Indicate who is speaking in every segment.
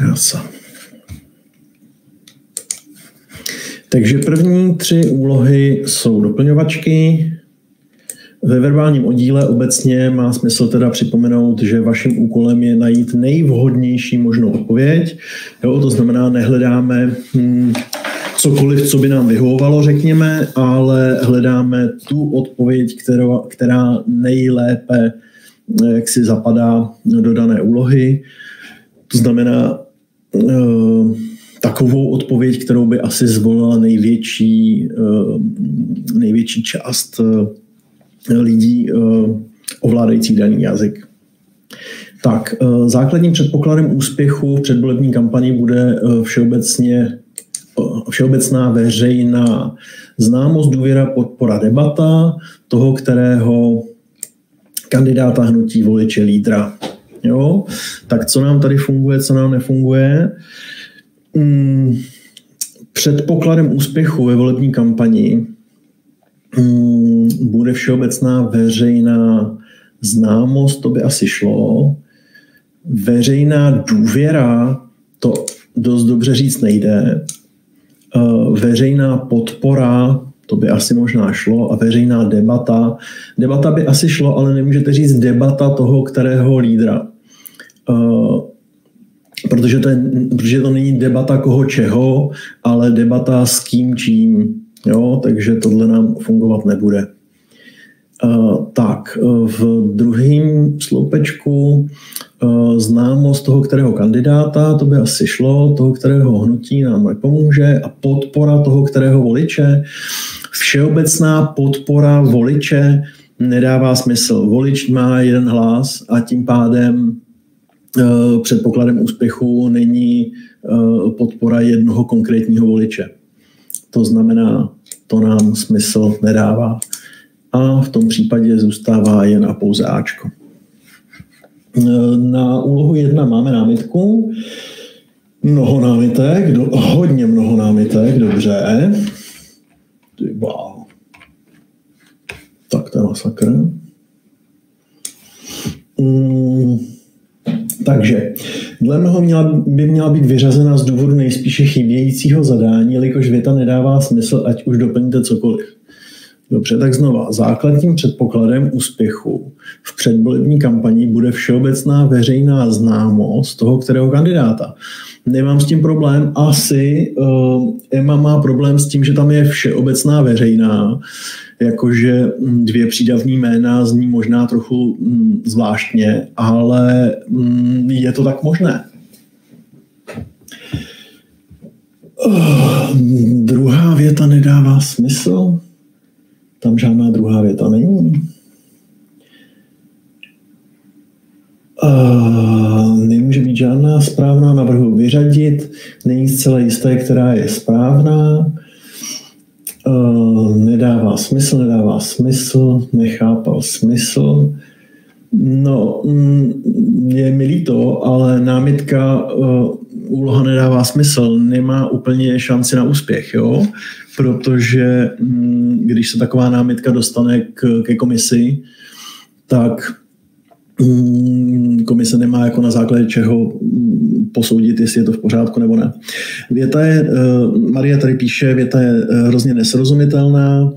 Speaker 1: Krása. Takže první 3 úlohy jsou doplňovačky. Ve verbálním oddíle obecně má smysl teda připomenout, že vaším úkolem je najít nejvhodnější možnou odpověď. Jo, to znamená, nehledáme cokoliv, co by nám vyhovovalo, řekněme, ale hledáme tu odpověď, která nejlépe jak si zapadá do dané úlohy. To znamená takovou odpověď, kterou by asi zvolila největší část lidí ovládající daný jazyk. Tak, základním předpokladem úspěchu v předvolební kampani bude všeobecná veřejná známost, důvěra, podpora, debata toho, kterého kandidáta, hnutí, voliče, lídra. Jo? Tak co nám tady funguje, co nám nefunguje? Předpokladem úspěchu ve volební kampani bude všeobecná veřejná známost, to by asi šlo. Veřejná důvěra, to dost dobře říct nejde. Veřejná podpora, to by asi možná šlo. A veřejná debata. Debata by asi šlo, ale nemůžete říct debata toho, kterého lídra. Protože to není debata koho čeho, ale debata s kým čím. Jo, takže tohle nám fungovat nebude. Tak, v druhém sloupečku známost toho, kterého kandidáta, to by asi šlo, toho, kterého hnutí nám nepomůže, a podpora toho, kterého voliče. Všeobecná podpora voliče nedává smysl. Volič má jeden hlas a tím pádem předpokladem úspěchu není podpora jednoho konkrétního voliče. To znamená, to nám smysl nedává. A v tom případě zůstává jen a pouze Ačko. Na úlohu 1 máme námitku. Hodně mnoho námitek, dobře. Wow. Tak to je masakr. Takže dle mého by měla být vyřazena z důvodu nejspíše chybějícího zadání, jelikož věta nedává smysl, ať už doplníte cokoliv. Dobře, tak znova. Základním předpokladem úspěchu v předvolební kampani bude všeobecná veřejná známost toho, kterého kandidáta. Nemám s tím problém. Asi Emma má problém s tím, že tam je všeobecná veřejná, jakože 2 přídavní jména zní možná trochu zvláštně, ale je to tak možné. Druhá věta nedává smysl. Tam žádná druhá věta není. Nemůže být žádná správná, navrhuji vyřadit. Není zcela jisté, která je správná. Nedává smysl, nechápal smysl. No, je mi líto, ale námitka úloha nedává smysl, nemá úplně šanci na úspěch, jo? Protože když se taková námitka dostane ke komisi, tak komise nemá jako na základě čeho posoudit, jestli je to v pořádku nebo ne. Věta je, Maria tady píše, věta je hrozně nesrozumitelná.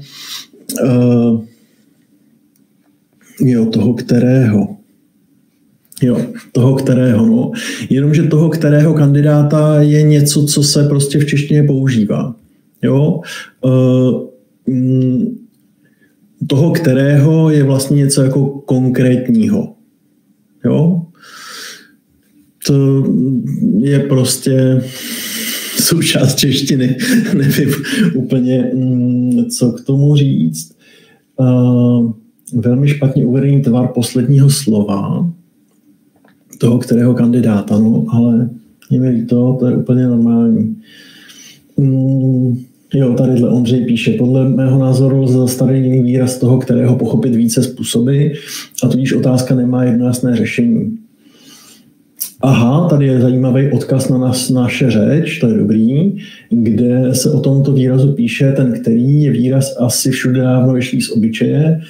Speaker 1: Toho kterého, no. Jenomže toho, kterého kandidáta je něco, co se prostě v češtině používá. Jo? Toho, kterého je vlastně něco jako konkrétního. Jo? To je prostě součást češtiny. Nevím úplně, co k tomu říct. Velmi špatně uvedený tvar posledního slova toho, kterého kandidáta, no, ale nevím, to je úplně normální. Jo, tadyhle Ondřej píše, podle mého názoru lze zastavit jiný výraz toho, kterého pochopit více způsoby, a tudíž otázka nemá jednojasné řešení. Aha, tady je zajímavý odkaz na naše řeč, to je dobrý, kde se o tomto výrazu píše, ten který je výraz asi všude dávno vyšlý z obyčeje,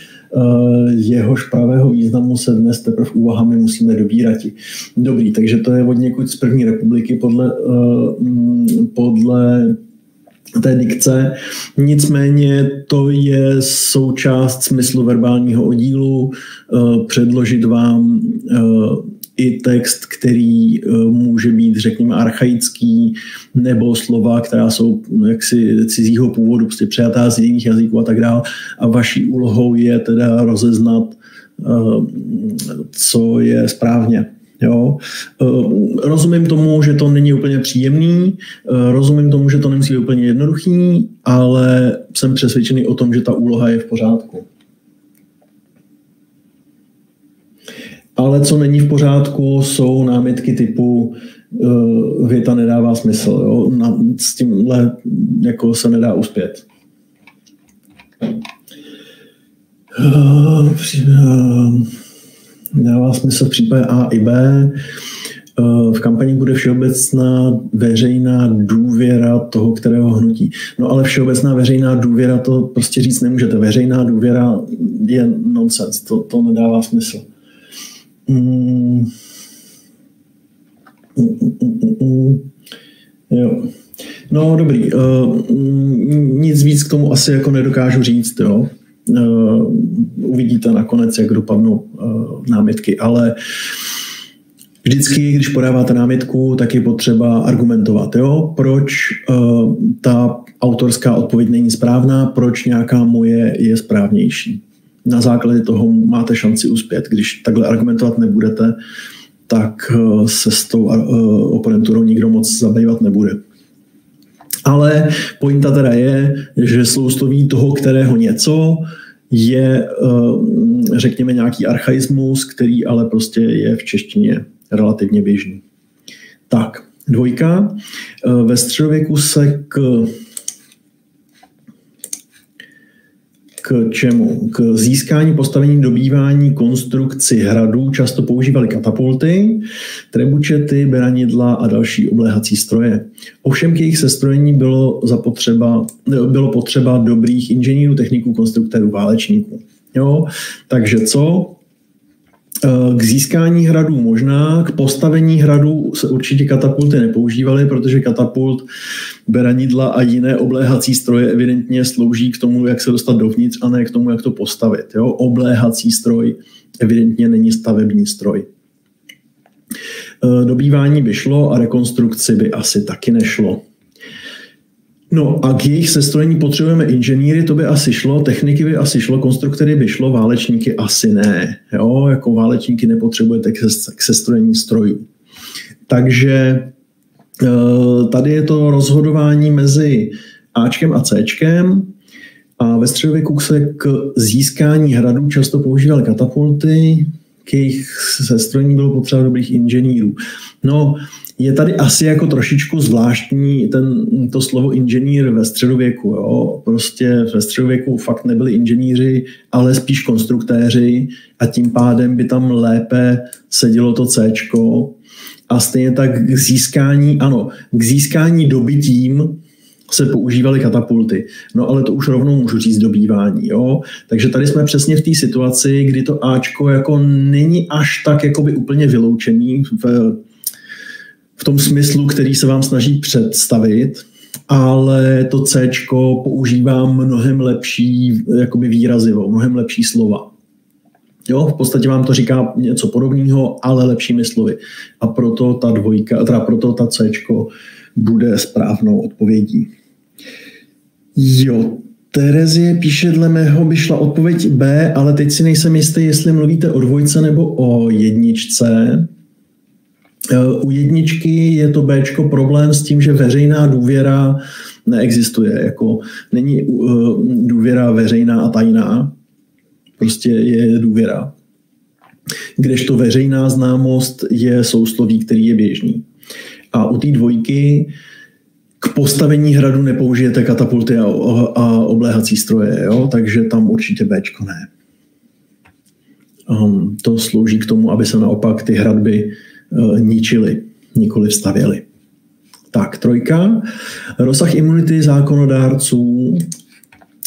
Speaker 1: jehož pravého významu se dnes teprve úvahami musíme dobírati. Dobrý, takže to je od někud z první republiky podle té dikce. Nicméně to je součást smyslu verbálního oddílu. Předložit vám i text, který může být, řekněme, archaický, nebo slova, která jsou jaksi cizího původu, prostě přejatá z jiných jazyků a tak dále. A vaší úlohou je teda rozeznat, co je správně. Jo. Rozumím tomu, že to není úplně příjemný, rozumím tomu, že to nemusí být úplně jednoduchý, ale jsem přesvědčený o tom, že ta úloha je v pořádku. Ale co není v pořádku, jsou námitky typu věta nedává smysl. Jo? S tímhle jako se nedá uspět. Dává smysl v případě A i B. V kampani bude všeobecná veřejná důvěra toho, kterého hnutí. No ale všeobecná veřejná důvěra, to prostě říct nemůžete. Veřejná důvěra je nonsense, to nedává smysl. Jo. No dobrý, nic víc k tomu asi jako nedokážu říct, jo. Uvidíte nakonec, jak dopadnou námitky, ale vždycky, když podáváte námitku, tak je potřeba argumentovat, jo? Proč ta autorská odpověď není správná, proč nějaká moje je správnější. Na základě toho máte šanci uspět. Když takhle argumentovat nebudete, tak se s tou oponenturou nikdo moc zabývat nebude. Ale pointa teda je, že sousloví toho, kterého něco, je, řekněme, nějaký archaismus, který ale prostě je v češtině relativně běžný. Tak, 2. Ve středověku se k čemu? K získání, postavení, dobývání, konstrukci hradů často používali katapulty, trebučety, beranidla a další obléhací stroje. Ovšem k jejich sestrojení bylo potřeba dobrých inženýrů, techniků, konstruktérů, válečníků. Jo? Takže co? K získání hradů možná, k postavení hradů se určitě katapulty nepoužívaly, protože katapult, beranidla a jiné obléhací stroje evidentně slouží k tomu, jak se dostat dovnitř, a ne k tomu, jak to postavit. Jo? Obléhací stroj evidentně není stavební stroj. Dobývání by šlo a rekonstrukci by asi taky nešlo. No a k jejich sestrojení potřebujeme inženýry, to by asi šlo, techniky by asi šlo, konstruktory by šlo, válečníky asi ne. Jo? Jako válečníky nepotřebujete k sestrojení strojů. Takže tady je to rozhodování mezi Ačkem a Cčkem a ve středověku se k získání hradů často používaly katapulty, k jejich sestrojení bylo potřeba dobrých inženýrů. No, je tady asi jako trošičku zvláštní to slovo inženýr ve středověku. Jo? Prostě ve středověku fakt nebyli inženýři, ale spíš konstruktéři a tím pádem by tam lépe sedělo to Cčko. A stejně tak k získání dobytím se používaly katapulty. No ale to už rovnou můžu říct dobývání. Jo? Takže tady jsme přesně v té situaci, kdy to Ačko jako není až tak jakoby úplně vyloučený v tom smyslu, který se vám snaží představit, ale to Cčko používá mnohem lepší jakoby výrazivo, mnohem lepší slova. Jo, v podstatě vám to říká něco podobného, ale lepšími slovy. A proto ta Cčko bude správnou odpovědí. Jo, Terezie píše, dle mého by šla odpověď B, ale teď si nejsem jistý, jestli mluvíte o 2 nebo o 1. U 1 je to Bčko problém s tím, že veřejná důvěra neexistuje. Jako není důvěra veřejná a tajná, prostě je důvěra. Kdežto veřejná známost je sousloví, který je běžný. A u té 2 k postavení hradu nepoužijete katapulty a obléhací stroje, jo? Takže tam určitě Bčko ne. To slouží k tomu, aby se naopak ty hradby ničily, nikoli stavěly. Tak, 3. Rozsah imunity zákonodárců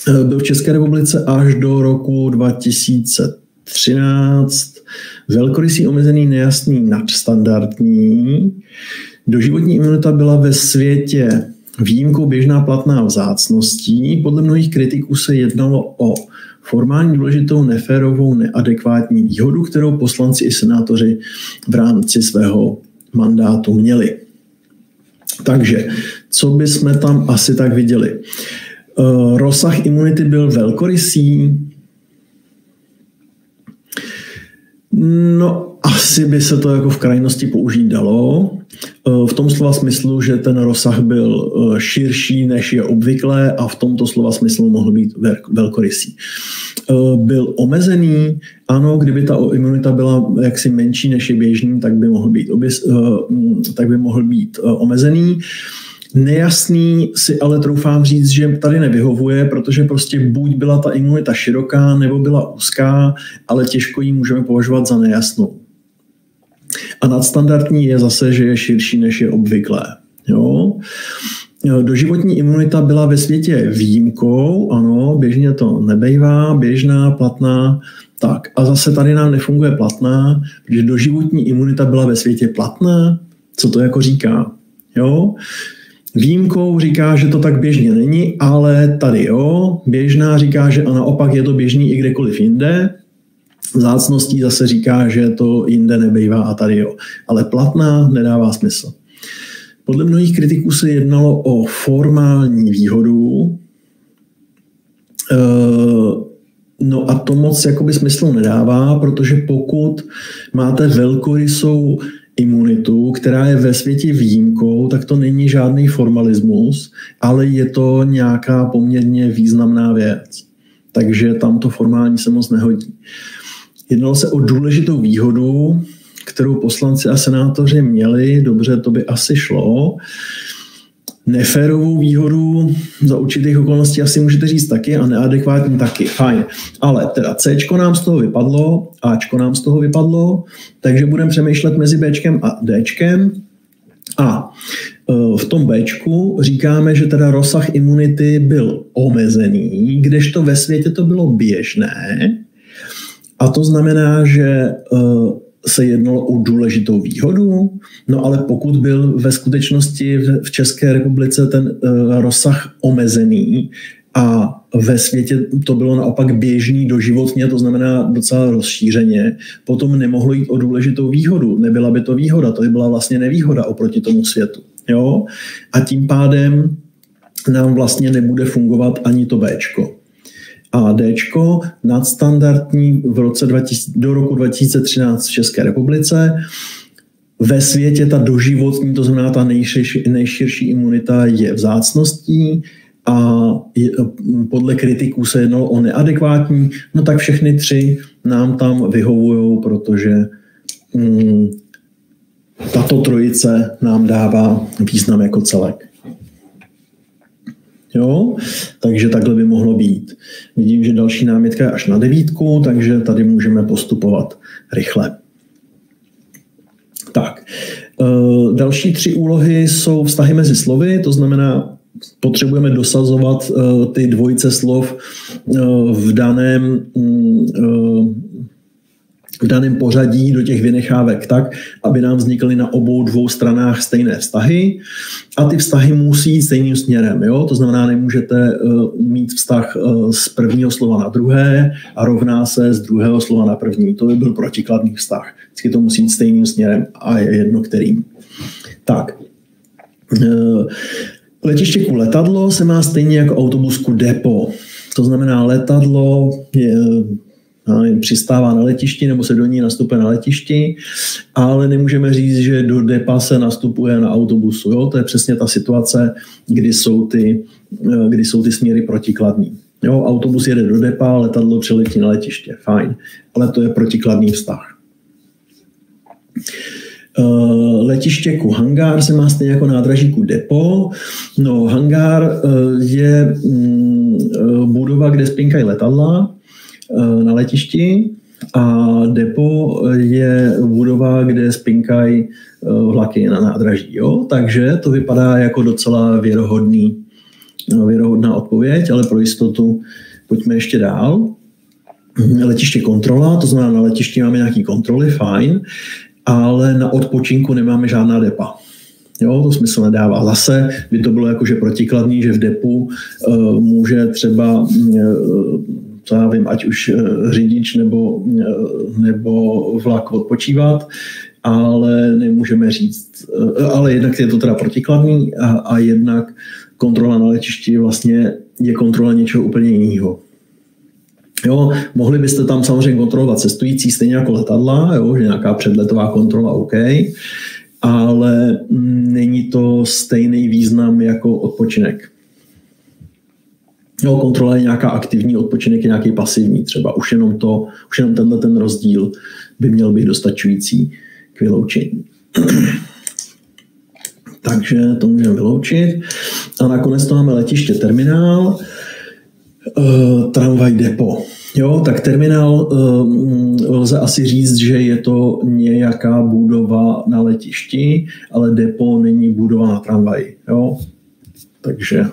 Speaker 1: Byl v České republice až do roku 2013. Velkorysý, omezený, nejasný, nadstandardní. Doživotní imunita byla ve světě výjimkou, běžná, platná, vzácností. Podle mnohých kritiků se jednalo o formální důležitou, neférovou, neadekvátní výhodu, kterou poslanci i senátoři v rámci svého mandátu měli. Takže, co bychom tam asi tak viděli? Rozsah imunity byl velkorysý. No, asi by se to jako v krajnosti použít dalo. V tom slova smyslu, že ten rozsah byl širší, než je obvyklé, a v tomto slova smyslu mohl být velkorysý. Byl omezený, ano, kdyby ta imunita byla jaksi menší, než je běžný, tak by mohl být omezený. Nejasný si ale troufám říct, že tady nevyhovuje, protože prostě buď byla ta imunita široká, nebo byla úzká, ale těžko ji můžeme považovat za nejasnou. A nadstandardní je zase, že je širší, než je obvyklé. Jo? Doživotní imunita byla ve světě výjimkou, ano, běžně to nebejvá, běžná, platná, tak. A zase tady nám nefunguje platná, protože doživotní imunita byla ve světě platná. Co to jako říká? Jo? Výjimkou říká, že to tak běžně není, ale tady jo. Běžná říká, že a naopak je to běžný i kdekoliv jinde. Vzácností zase říká, že to jinde nebejvá a tady jo. Ale platná nedává smysl. Podle mnohých kritiků se jednalo o formální výhodu. No a to moc jakoby smysl nedává, protože pokud máte velkorysou imunitu, která je ve světě výjimkou, tak to není žádný formalismus, ale je to nějaká poměrně významná věc. Takže tam to formální se moc nehodí. Jednalo se o důležitou výhodu, kterou poslanci a senátoři měli, dobře, to by asi šlo. Neférovou výhodu za určitých okolností asi můžete říct taky a neadekvátní taky. Fajn. Ale teda Cčko nám z toho vypadlo, Ačko nám z toho vypadlo, takže budeme přemýšlet mezi Bčkem a Dčkem. A v tom Bčku říkáme, že teda rozsah imunity byl omezený, kdežto ve světě to bylo běžné. A to znamená, že se jednalo o důležitou výhodu, no ale pokud byl ve skutečnosti v České republice ten rozsah omezený a ve světě to bylo naopak běžný doživotně, to znamená docela rozšířeně, potom nemohlo jít o důležitou výhodu. Nebyla by to výhoda, to by byla vlastně nevýhoda oproti tomu světu. Jo? A tím pádem nám vlastně nebude fungovat ani to Bčko. A Dčko nadstandardní do roku 2013 v České republice. Ve světě ta doživotní, to znamená ta nejširší imunita je vzácností a podle kritiků se jednalo o neadekvátní, no tak všechny tři nám tam vyhovujou, protože tato trojice nám dává význam jako celek. Jo? Takže takhle by mohlo být. Vidím, že další námitka je až na 9, takže tady můžeme postupovat rychle. Tak. Další 3 úlohy jsou vztahy mezi slovy, to znamená, potřebujeme dosazovat ty dvojice slov v daném pořadí do těch vynechávek tak, aby nám vznikly na obou dvou stranách stejné vztahy. A ty vztahy musí jít stejným směrem. Jo? To znamená, nemůžete mít vztah z prvního slova na druhé a rovná se z druhého slova na první. To by byl protikladný vztah. Vždycky to musí jít stejným směrem a je jedno kterým. Tak. Letiště ku letadlo se má stejně jako autobus ku depo. To znamená, letadlo přistává na letišti nebo se do ní nastupuje na letišti, ale nemůžeme říct, že do depa se nastupuje na autobusu. Jo? To je přesně ta situace, kdy jsou ty směry protikladný. Jo? Autobus jede do depa, letadlo přeletí na letiště. Fajn. Ale to je protikladný vztah. Letiště ku hangár se má stejně jako nádraží ku depo. No, hangár je budova, kde spinkají letadla na letišti a depo je budova, kde spinkají vlaky na nádraží. Jo? Takže to vypadá jako docela věrohodný věrohodná odpověď, ale pro jistotu pojďme ještě dál. Letiště kontrola, to znamená, na letišti máme nějaké kontroly, fajn, ale na odpočinku nemáme žádná depa. Jo, to smysl nedává. Zase by to bylo jakože protikladný, že v depu může třeba, co já vím, ať už řidič nebo vlak odpočívat, ale nemůžeme říct, ale jednak je to teda protikladný a jednak kontrola na letišti vlastně je kontrola něčeho úplně jiného. Jo, mohli byste tam samozřejmě kontrolovat cestující stejně jako letadla, jo, že nějaká předletová kontrola, OK, ale není to stejný význam jako odpočinek. Jo, kontrola je nějaká aktivní, odpočinek je nějaký pasivní třeba. Už jenom tenhle ten rozdíl by měl být dostačující k vyloučení. Takže to můžeme vyloučit. A nakonec to máme letiště, terminál, tramvaj, depo. Jo, tak terminál lze asi říct, že je to nějaká budova na letišti, ale depo není budova na tramvaji. Jo? Takže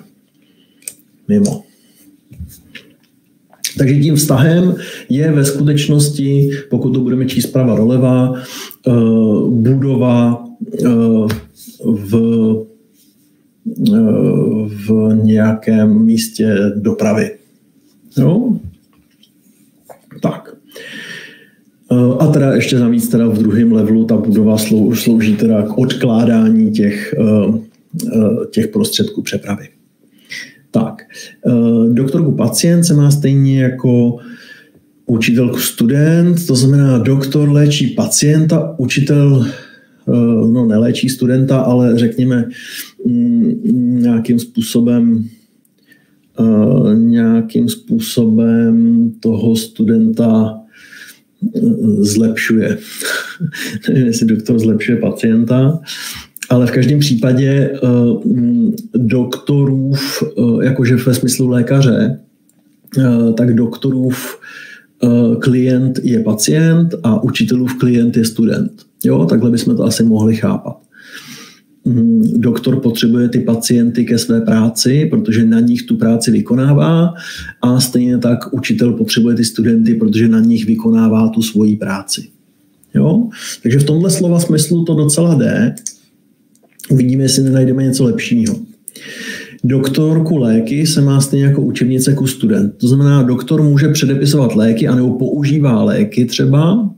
Speaker 1: mimo. Takže tím vztahem je ve skutečnosti, pokud to budeme číst zprava doleva, budova v nějakém místě dopravy. Jo? Tak. A teda ještě navíc teda v druhém levelu ta budova slouží teda k odkládání těch prostředků přepravy. Tak. Doktorku pacient se má stejně jako učitelku student, to znamená doktor léčí pacienta, učitel neléčí studenta, ale řekněme nějakým způsobem toho studenta zlepšuje. Nevím, jestli doktor zlepšuje pacienta, ale v každém případě doktorův, jakože ve smyslu lékaře, tak doktorův klient je pacient a učitelův klient je student. Jo, takhle bychom to asi mohli chápat. Doktor potřebuje ty pacienty ke své práci, protože na nich tu práci vykonává, a stejně tak učitel potřebuje ty studenty, protože na nich vykonává tu svoji práci. Jo? Takže v tomhle slova smyslu to docela jde. Uvidíme, jestli nenajdeme něco lepšího. Doktor ku léky se má stejně jako učebnice ku student. To znamená, doktor může předepisovat léky anebo používá léky třeba,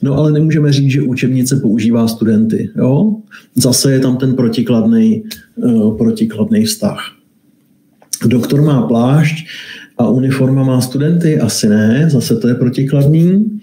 Speaker 1: no ale nemůžeme říct, že učebnice používá studenty. Jo? Zase je tam ten protikladný vztah. Doktor má plášť a uniforma má studenty? Asi ne, zase to je protikladný.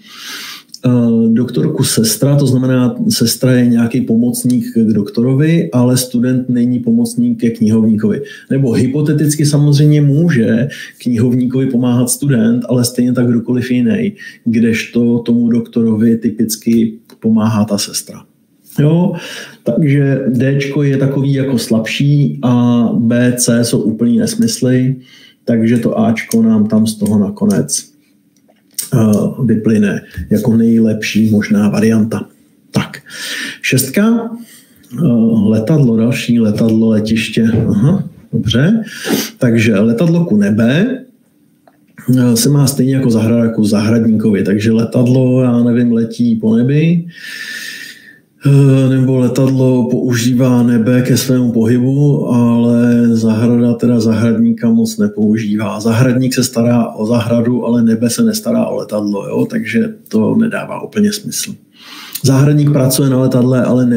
Speaker 1: Doktorku sestra, to znamená, sestra je nějaký pomocník k doktorovi, ale student není pomocník ke knihovníkovi. Nebo hypoteticky samozřejmě může knihovníkovi pomáhat student, ale stejně tak kdokoliv jiný, kdežto tomu doktorovi typicky pomáhá ta sestra. Jo? Takže Dčko je takový jako slabší a B, C jsou úplný nesmysly, takže to Ačko nám tam z toho nakonec vyplyne jako nejlepší možná varianta. Tak, 6. Letadlo, další letadlo, letiště. Aha, dobře. Takže letadlo ku nebe se má stejně jako zahrada ku zahradníkovi. Takže letadlo, já nevím, letí po nebi, nebo letadlo používá nebe ke svému pohybu, ale zahrada teda zahradníka moc nepoužívá. Zahradník se stará o zahradu, ale nebe se nestará o letadlo, jo? Takže to nedává úplně smysl. Zahradník pracuje na letadle, ale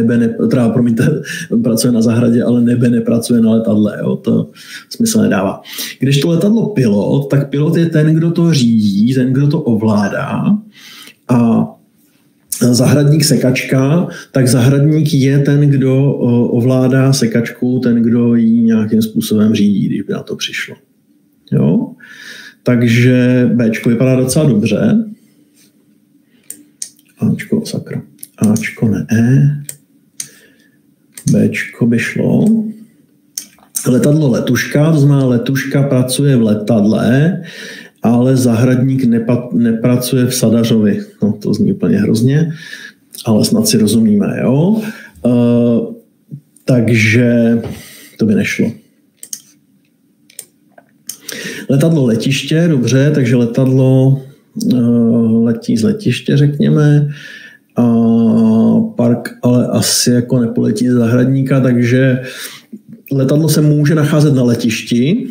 Speaker 1: pracuje na zahradě, ale nebe nepracuje na letadle, jo? To smysl nedává. Když to letadlo pilot, tak pilot je ten, kdo to řídí, ten, kdo to ovládá, a zahradník sekačka, tak zahradník je ten, kdo ovládá sekačku, ten, kdo ji nějakým způsobem řídí, když by na to přišlo. Jo? Takže Bčko vypadá docela dobře. Ačko, sakra. Ačko ne E. Bčko by šlo. Letadlo letuška, to znamená letuška pracuje v letadle, ale zahradník nepracuje v sadařovi. No, to zní úplně hrozně, ale snad si rozumíme, jo? Takže to by nešlo. Letadlo, letiště, dobře, takže letadlo letí z letiště, řekněme. A park ale asi jako nepoletí z zahradníka, takže letadlo se může nacházet na letišti,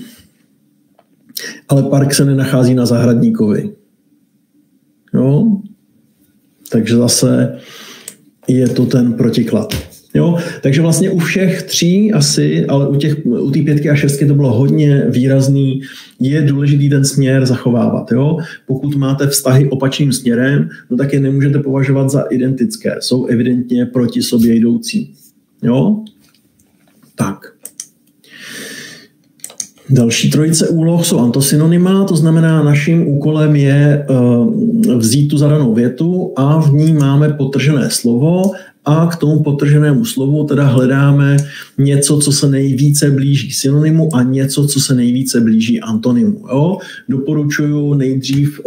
Speaker 1: ale park se nenachází na zahradníkovi. Jo? Takže zase je to ten protiklad. Jo? Takže vlastně u všech tří asi, ale u té 5 a 6 to bylo hodně výrazný, je důležitý ten směr zachovávat. Jo? Pokud máte vztahy opačným směrem, no tak je nemůžete považovat za identické. Jsou evidentně proti sobě jdoucí. Jo? Tak. Další trojice úloh jsou antosynonyma, to znamená, naším úkolem je vzít tu zadanou větu a v ní máme podtržené slovo a k tomu podtrženému slovu teda hledáme něco, co se nejvíce blíží synonymu a něco, co se nejvíce blíží antonymu. Jo? Doporučuji nejdřív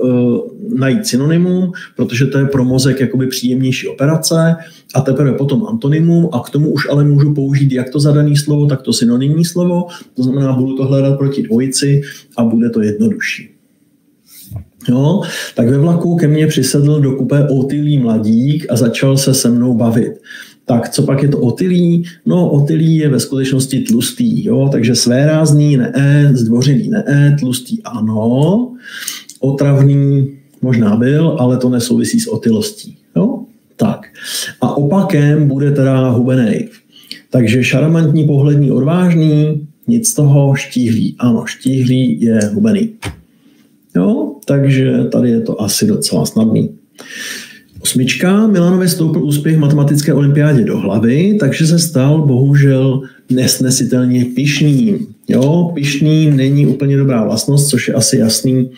Speaker 1: najít synonymum, protože to je pro mozek jakoby příjemnější operace a teprve potom antonymum a k tomu už ale můžu použít jak to zadané slovo, tak to synonymní slovo, to znamená, budu to hledat proti dvojici a bude to jednodušší. Jo, tak ve vlaku ke mně přisedl do kupé otylý mladík a začal se se mnou bavit. Tak co pak je to otylý? No otylý je ve skutečnosti tlustý, jo, takže svérázný ne, zdvořilý ne, tlustý ano, otravný možná byl, ale to nesouvisí s otylostí. Jo? Tak. A opakem bude teda hubenej. Takže šarmantní, pohlední, odvážný, nic z toho, štíhlý. Ano, štíhlý je hubený. Jo, takže tady je to asi docela snadný. 8. Milanovi stoupil úspěch v matematické olympiádě do hlavy, takže se stal bohužel nesnesitelně pyšným. Jo, pyšný není úplně dobrá vlastnost, což je asi jasný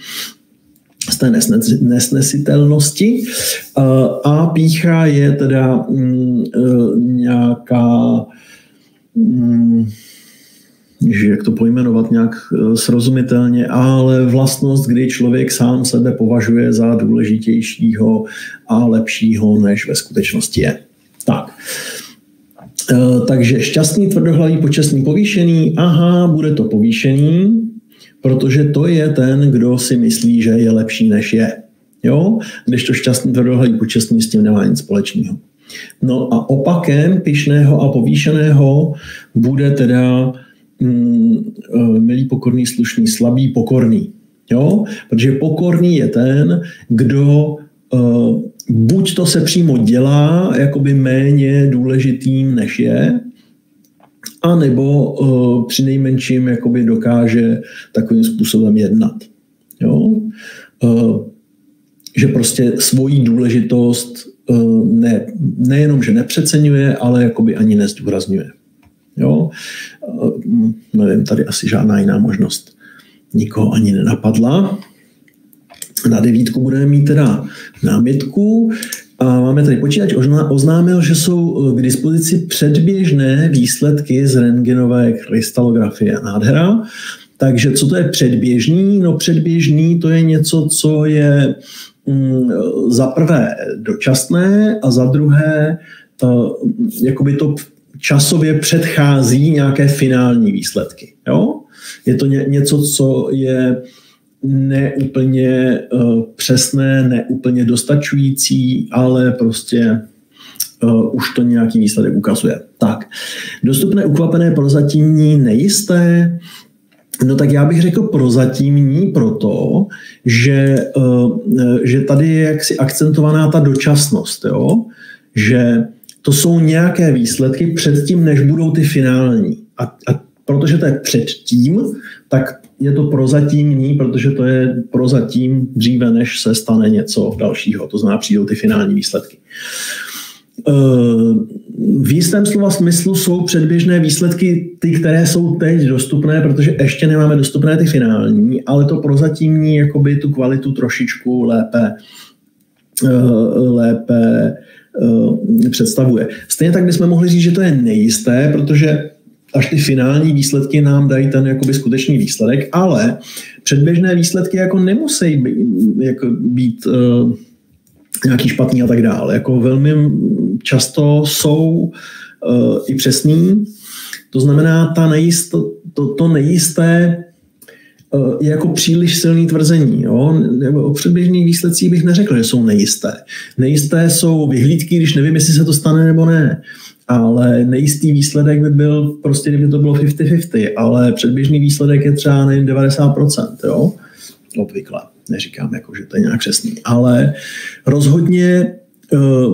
Speaker 1: z té nesnesitelnosti. A pýcha je teda nějaká... jak to pojmenovat nějak srozumitelně, ale vlastnost, kdy člověk sám sebe považuje za důležitějšího a lepšího, než ve skutečnosti je. Tak. Takže šťastný, tvrdohlavý, počestný, povýšený. Aha, bude to povýšený, protože to je ten, kdo si myslí, že je lepší, než je. Jo? Kdežto šťastný, tvrdohlavý, počestný s tím nemá nic společného. No a opakem pyšného a povýšeného bude teda milý, pokorný, slušný, slabý, pokorný. Jo? Protože pokorný je ten, kdo buď to se přímo dělá jakoby méně důležitým, než je, anebo přinejmenším jakoby dokáže takovým způsobem jednat. Jo? Že prostě svoji důležitost nejenom, že nepřeceňuje, ale jakoby ani nezdůrazňuje. Jo? Nevím, tady asi žádná jiná možnost nikoho ani nenapadla. Na 9 budeme mít teda námitku a máme tady počítač, oznámil, že jsou k dispozici předběžné výsledky z rentgenové krystalografie. Nádhera. Takže co to je předběžný? No předběžný to je něco, co je za prvé dočasné a za druhé jakoby to časově předchází nějaké finální výsledky. Jo? Je to něco, co je neúplně přesné, neúplně dostačující, ale prostě už to nějaký výsledek ukazuje. Tak, dostupné, ukvapené, prozatímní, nejisté. No tak já bych řekl prozatímní proto, že tady je jaksi akcentovaná ta dočasnost, jo? Že to jsou nějaké výsledky předtím, než budou ty finální. A protože to je předtím, tak je to prozatímní, protože to je prozatím dříve, než se stane něco dalšího. To znamená, přijdou ty finální výsledky. V jistém slova smyslu jsou předběžné výsledky ty, které jsou teď dostupné, protože ještě nemáme dostupné ty finální, ale to prozatímní jakoby tu kvalitu trošičku lépe představuje. Stejně tak bychom mohli říct, že to je nejisté, protože až ty finální výsledky nám dají ten jakoby skutečný výsledek, ale předběžné výsledky jako nemusí být nějaký špatný a tak dále. Jako velmi často jsou i přesný. To znamená, to nejisté je jako příliš silný tvrzení. Jo? O předběžných výsledcích bych neřekl, že jsou nejisté. Nejisté jsou vyhlídky, když nevím, jestli se to stane nebo ne. Ale nejistý výsledek by byl prostě, kdyby to bylo 50-50, ale předběžný výsledek je třeba nevím, 90%. Jo? Obvykle. Neříkám, jako, že to je nějak přesný. Ale rozhodně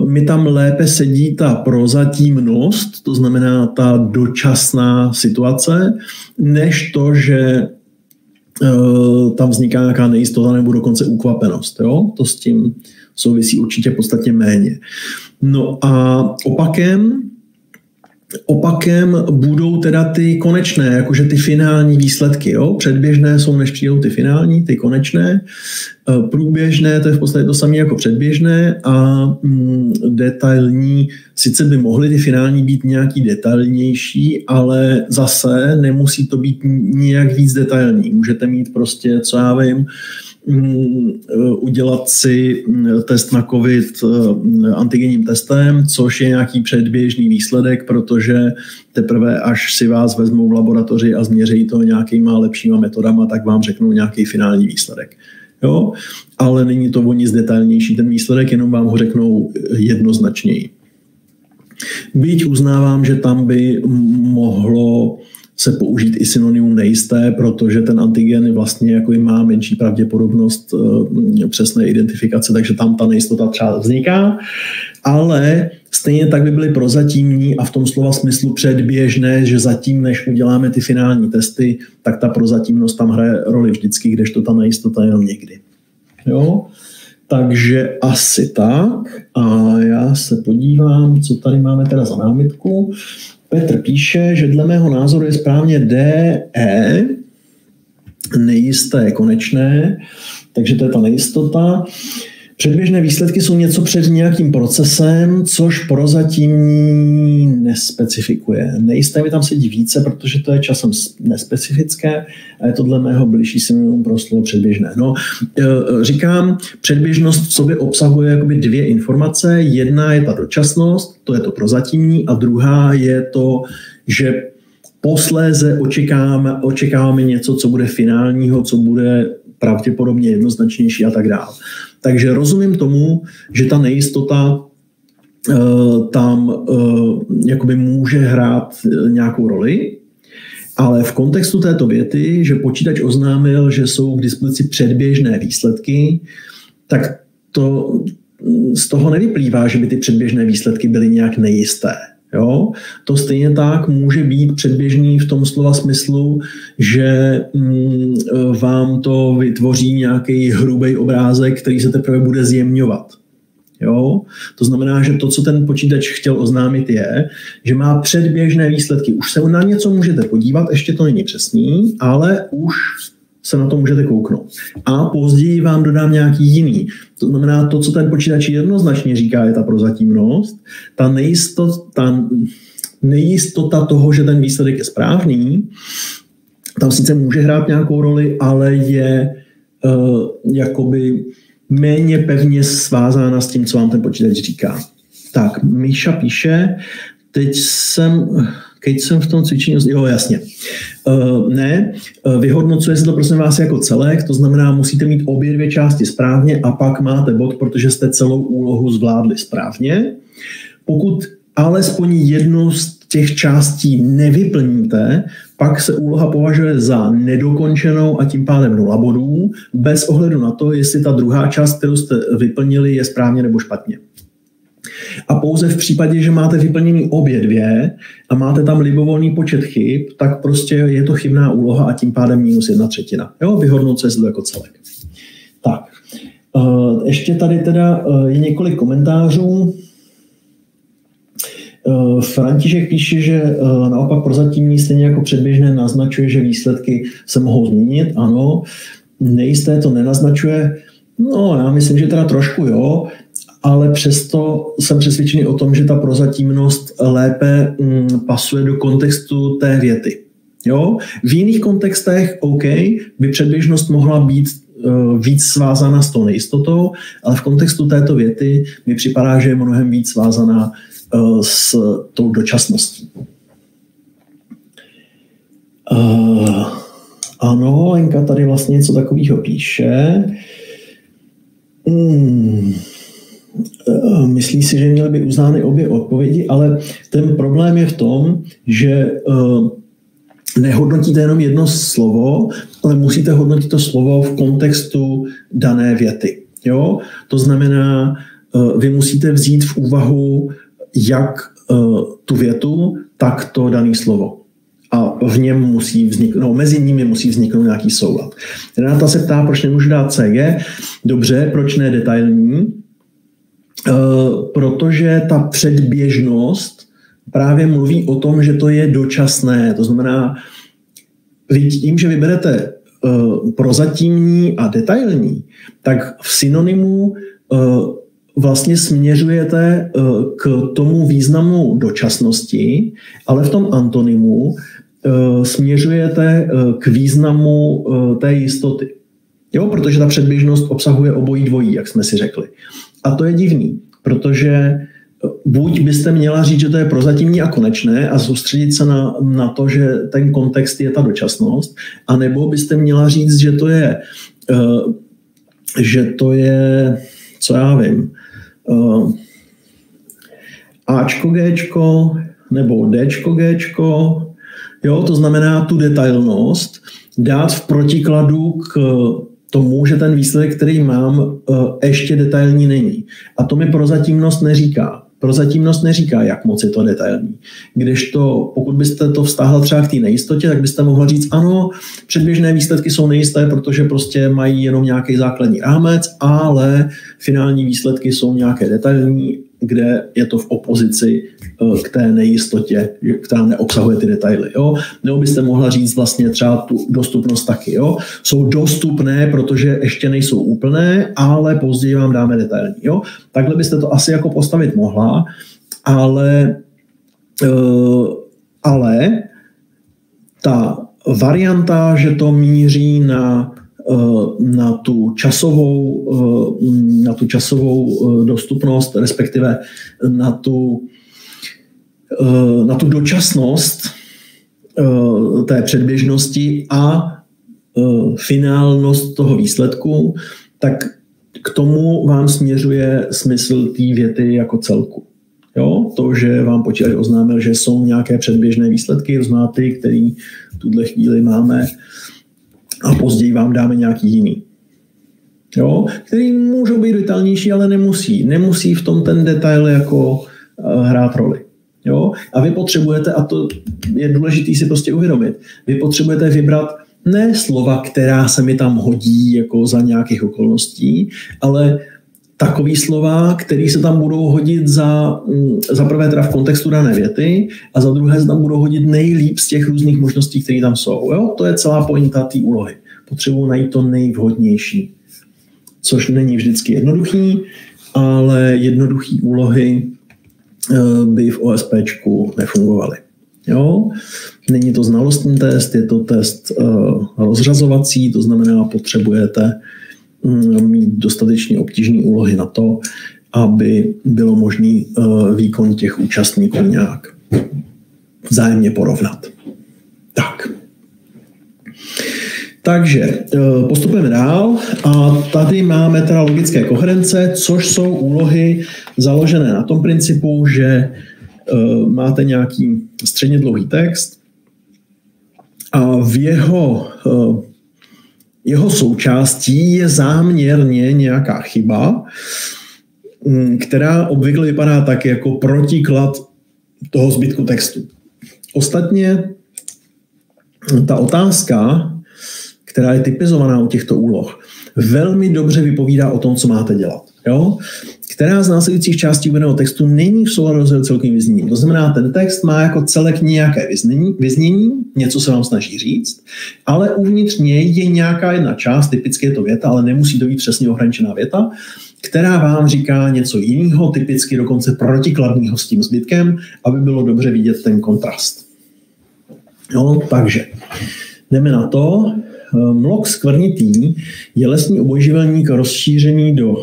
Speaker 1: mi tam lépe sedí ta prozatímnost, to znamená ta dočasná situace, než to, že tam vzniká nějaká nejistota nebo dokonce ukvapenost. Jo? To s tím souvisí určitě podstatně méně. No a opakem budou teda ty konečné, jakože ty finální výsledky. Jo? Předběžné jsou, než přijdou ty finální, ty konečné. Průběžné, to je v podstatě to samé jako předběžné a detailní, sice by mohly ty finální být nějaký detailnější, ale zase nemusí to být nějak víc detailní. Můžete mít prostě, co já vím, udělat si test na COVID antigenním testem, což je nějaký předběžný výsledek, protože teprve až si vás vezmou v laboratoři a změří to nějakýma lepšíma metodama, tak vám řeknou nějaký finální výsledek. Jo? Ale není to o nic detailnější ten výsledek, jenom vám ho řeknou jednoznačněji. Byť uznávám, že tam by mohlo se použít i synonymum nejisté, protože ten antigen vlastně jako má menší pravděpodobnost přesné identifikace, takže tam ta nejistota třeba vzniká, ale stejně tak by byly prozatímní a v tom slova smyslu předběžné, že zatím, než uděláme ty finální testy, tak ta prozatímnost tam hraje roli vždycky, kdežto ta nejistota jenom někdy. Jo? Takže asi tak. A já se podívám, co tady máme teda za námitku. Petr píše, že dle mého názoru je správně DE, nejisté konečné, takže to je ta nejistota. Předběžné výsledky jsou něco před nějakým procesem, což prozatímní nespecifikuje. Nejisté mi tam sedí více, protože to je časem nespecifické a je to dle mého bližší synonymum pro slovo předběžné. No, říkám, předběžnost v sobě obsahuje jakoby dvě informace. Jedna je ta dočasnost, to je to prozatímní, a druhá je to, že posléze očekáváme něco, co bude finálního, co bude pravděpodobně jednoznačnější a tak dále. Takže rozumím tomu, že ta nejistota tam jakoby může hrát nějakou roli, ale v kontextu této věty, že počítač oznámil, že jsou k dispozici předběžné výsledky, tak to z toho nevyplývá, že by ty předběžné výsledky byly nějak nejisté. Jo? To stejně tak může být předběžný v tom slova smyslu, že vám to vytvoří nějaký hrubý obrázek, který se teprve bude zjemňovat. Jo? To znamená, že to, co ten počítač chtěl oznámit, je, že má předběžné výsledky. Už se na něco můžete podívat, ještě to není přesný, ale už se na to můžete kouknout. A později vám dodám nějaký jiný. To znamená, to, co ten počítač jednoznačně říká, je ta prozatímnost. Ta nejistota toho, že ten výsledek je správný, tam sice může hrát nějakou roli, ale je jakoby méně pevně svázána s tím, co vám ten počítač říká. Tak, Míša píše, teď jsem v tom cvičení, jo, jasně. Vyhodnocuje se to prosím vás jako celek, to znamená, musíte mít obě dvě části správně a pak máte bod, protože jste celou úlohu zvládli správně. Pokud alespoň jednu z těch částí nevyplníte, pak se úloha považuje za nedokončenou a tím pádem 0 bodů, bez ohledu na to, jestli ta druhá část, kterou jste vyplnili, je správně nebo špatně. A pouze v případě, že máte vyplněný obě dvě a máte tam libovolný počet chyb, tak prostě je to chybná úloha a tím pádem -1/3. Jo, vyhodnocuje se to jako celek. Tak, ještě tady teda je několik komentářů. František píše, že naopak prozatímní stejně jako předběžné naznačuje, že výsledky se mohou změnit. Ano, nejisté to nenaznačuje. No, já myslím, že teda trošku jo, ale přesto jsem přesvědčený o tom, že ta prozatímnost lépe pasuje do kontextu té věty. Jo? V jiných kontextech, OK, by předběžnost mohla být víc svázána s tou nejistotou, ale v kontextu této věty mi připadá, že je mnohem víc svázaná s tou dočasností. Ano, Lenka tady vlastně něco takového píše. Myslí si, že měly by uznány obě odpovědi, ale ten problém je v tom, že nehodnotíte jenom jedno slovo, ale musíte hodnotit to slovo v kontextu dané věty. Jo? To znamená, vy musíte vzít v úvahu jak tu větu, tak to dané slovo. A v něm musí vzniknout, mezi nimi musí vzniknout nějaký soulad. Renáta se ptá, proč nemůžu dát CG. Dobře, proč ne detailní? Protože ta předběžnost právě mluví o tom, že to je dočasné. To znamená, vy tím, že vyberete prozatímní a detailní, tak v synonymu vlastně směřujete k tomu významu dočasnosti, ale v tom antonymu směřujete k významu té jistoty. Jo, protože ta předběžnost obsahuje obojí dvojí, jak jsme si řekli. A to je divný, protože buď byste měla říct, že to je prozatímní a konečné a soustředit se na to, že ten kontext je ta dočasnost, anebo byste měla říct, že to je, co já vím, Ačko, Gčko nebo Dčko, Gčko. Jo, to znamená tu detailnost dát v protikladu k tomu, že ten výsledek, který mám, ještě detailní není. A to mi prozatímnost neříká. Prozatímnost neříká, jak moc je to detailní. Kdežto, pokud byste to vztáhla třeba k té nejistotě, tak byste mohla říct, ano, předběžné výsledky jsou nejisté, protože prostě mají jenom nějaký základní rámec, ale finální výsledky jsou nějaké detailní, kde je to v opozici k té nejistotě, která neobsahuje ty detaily. Jo? Nebo byste mohla říct vlastně třeba tu dostupnost taky. Jo? Jsou dostupné, protože ještě nejsou úplné, ale později vám dáme detailní. Jo? Takhle byste to asi jako postavit mohla, ale ta varianta, že to míří na tu časovou dostupnost, respektive na tu dočasnost té předběžnosti a finálnost toho výsledku, tak k tomu vám směřuje smysl té věty jako celku. Jo? To, že vám počítač oznámil, že jsou nějaké předběžné výsledky, to ty, který v tuhle chvíli máme, a později vám dáme nějaký jiný. Jo? Který můžou být detailnější, ale nemusí. Nemusí v tom ten detail jako hrát roli. Jo? A vy potřebujete, a to je důležité si prostě uvědomit, vy potřebujete vybrat ne slova, která se mi tam hodí jako za nějakých okolností, ale takový slova, které se tam budou hodit za prvé teda v kontextu dané věty a za druhé se tam budou hodit nejlíp z těch různých možností, které tam jsou. Jo? To je celá pointa té úlohy. Potřebuji najít to nejvhodnější. Což není vždycky jednoduchý, ale jednoduchý úlohy by v OSPčku nefungovaly. Jo? Není to znalostní test, je to test rozřazovací, to znamená, potřebujete mít dostatečně obtížné úlohy na to, aby bylo možný výkon těch účastníků nějak vzájemně porovnat. Tak. Takže postupujeme dál a tady máme teda logické koherence, což jsou úlohy založené na tom principu, že máte nějaký středně dlouhý text a v jeho součástí je záměrně nějaká chyba, která obvykle vypadá tak jako protiklad toho zbytku textu. Ostatně ta otázka, která je typizovaná u těchto úloh, velmi dobře vypovídá o tom, co máte dělat. Jo? Která z následujících částí uvedeného textu není v souladu s celkovým vyzněním. To znamená, ten text má jako celek nějaké vyznění, něco se vám snaží říct, ale uvnitř něj je nějaká jedna část, typicky je to věta, ale nemusí to být přesně ohraničená věta, která vám říká něco jiného, typicky dokonce protikladného s tím zbytkem, aby bylo dobře vidět ten kontrast. Jo, takže jdeme na to. Mlok skvrnitý je lesní obojživelník rozšířený do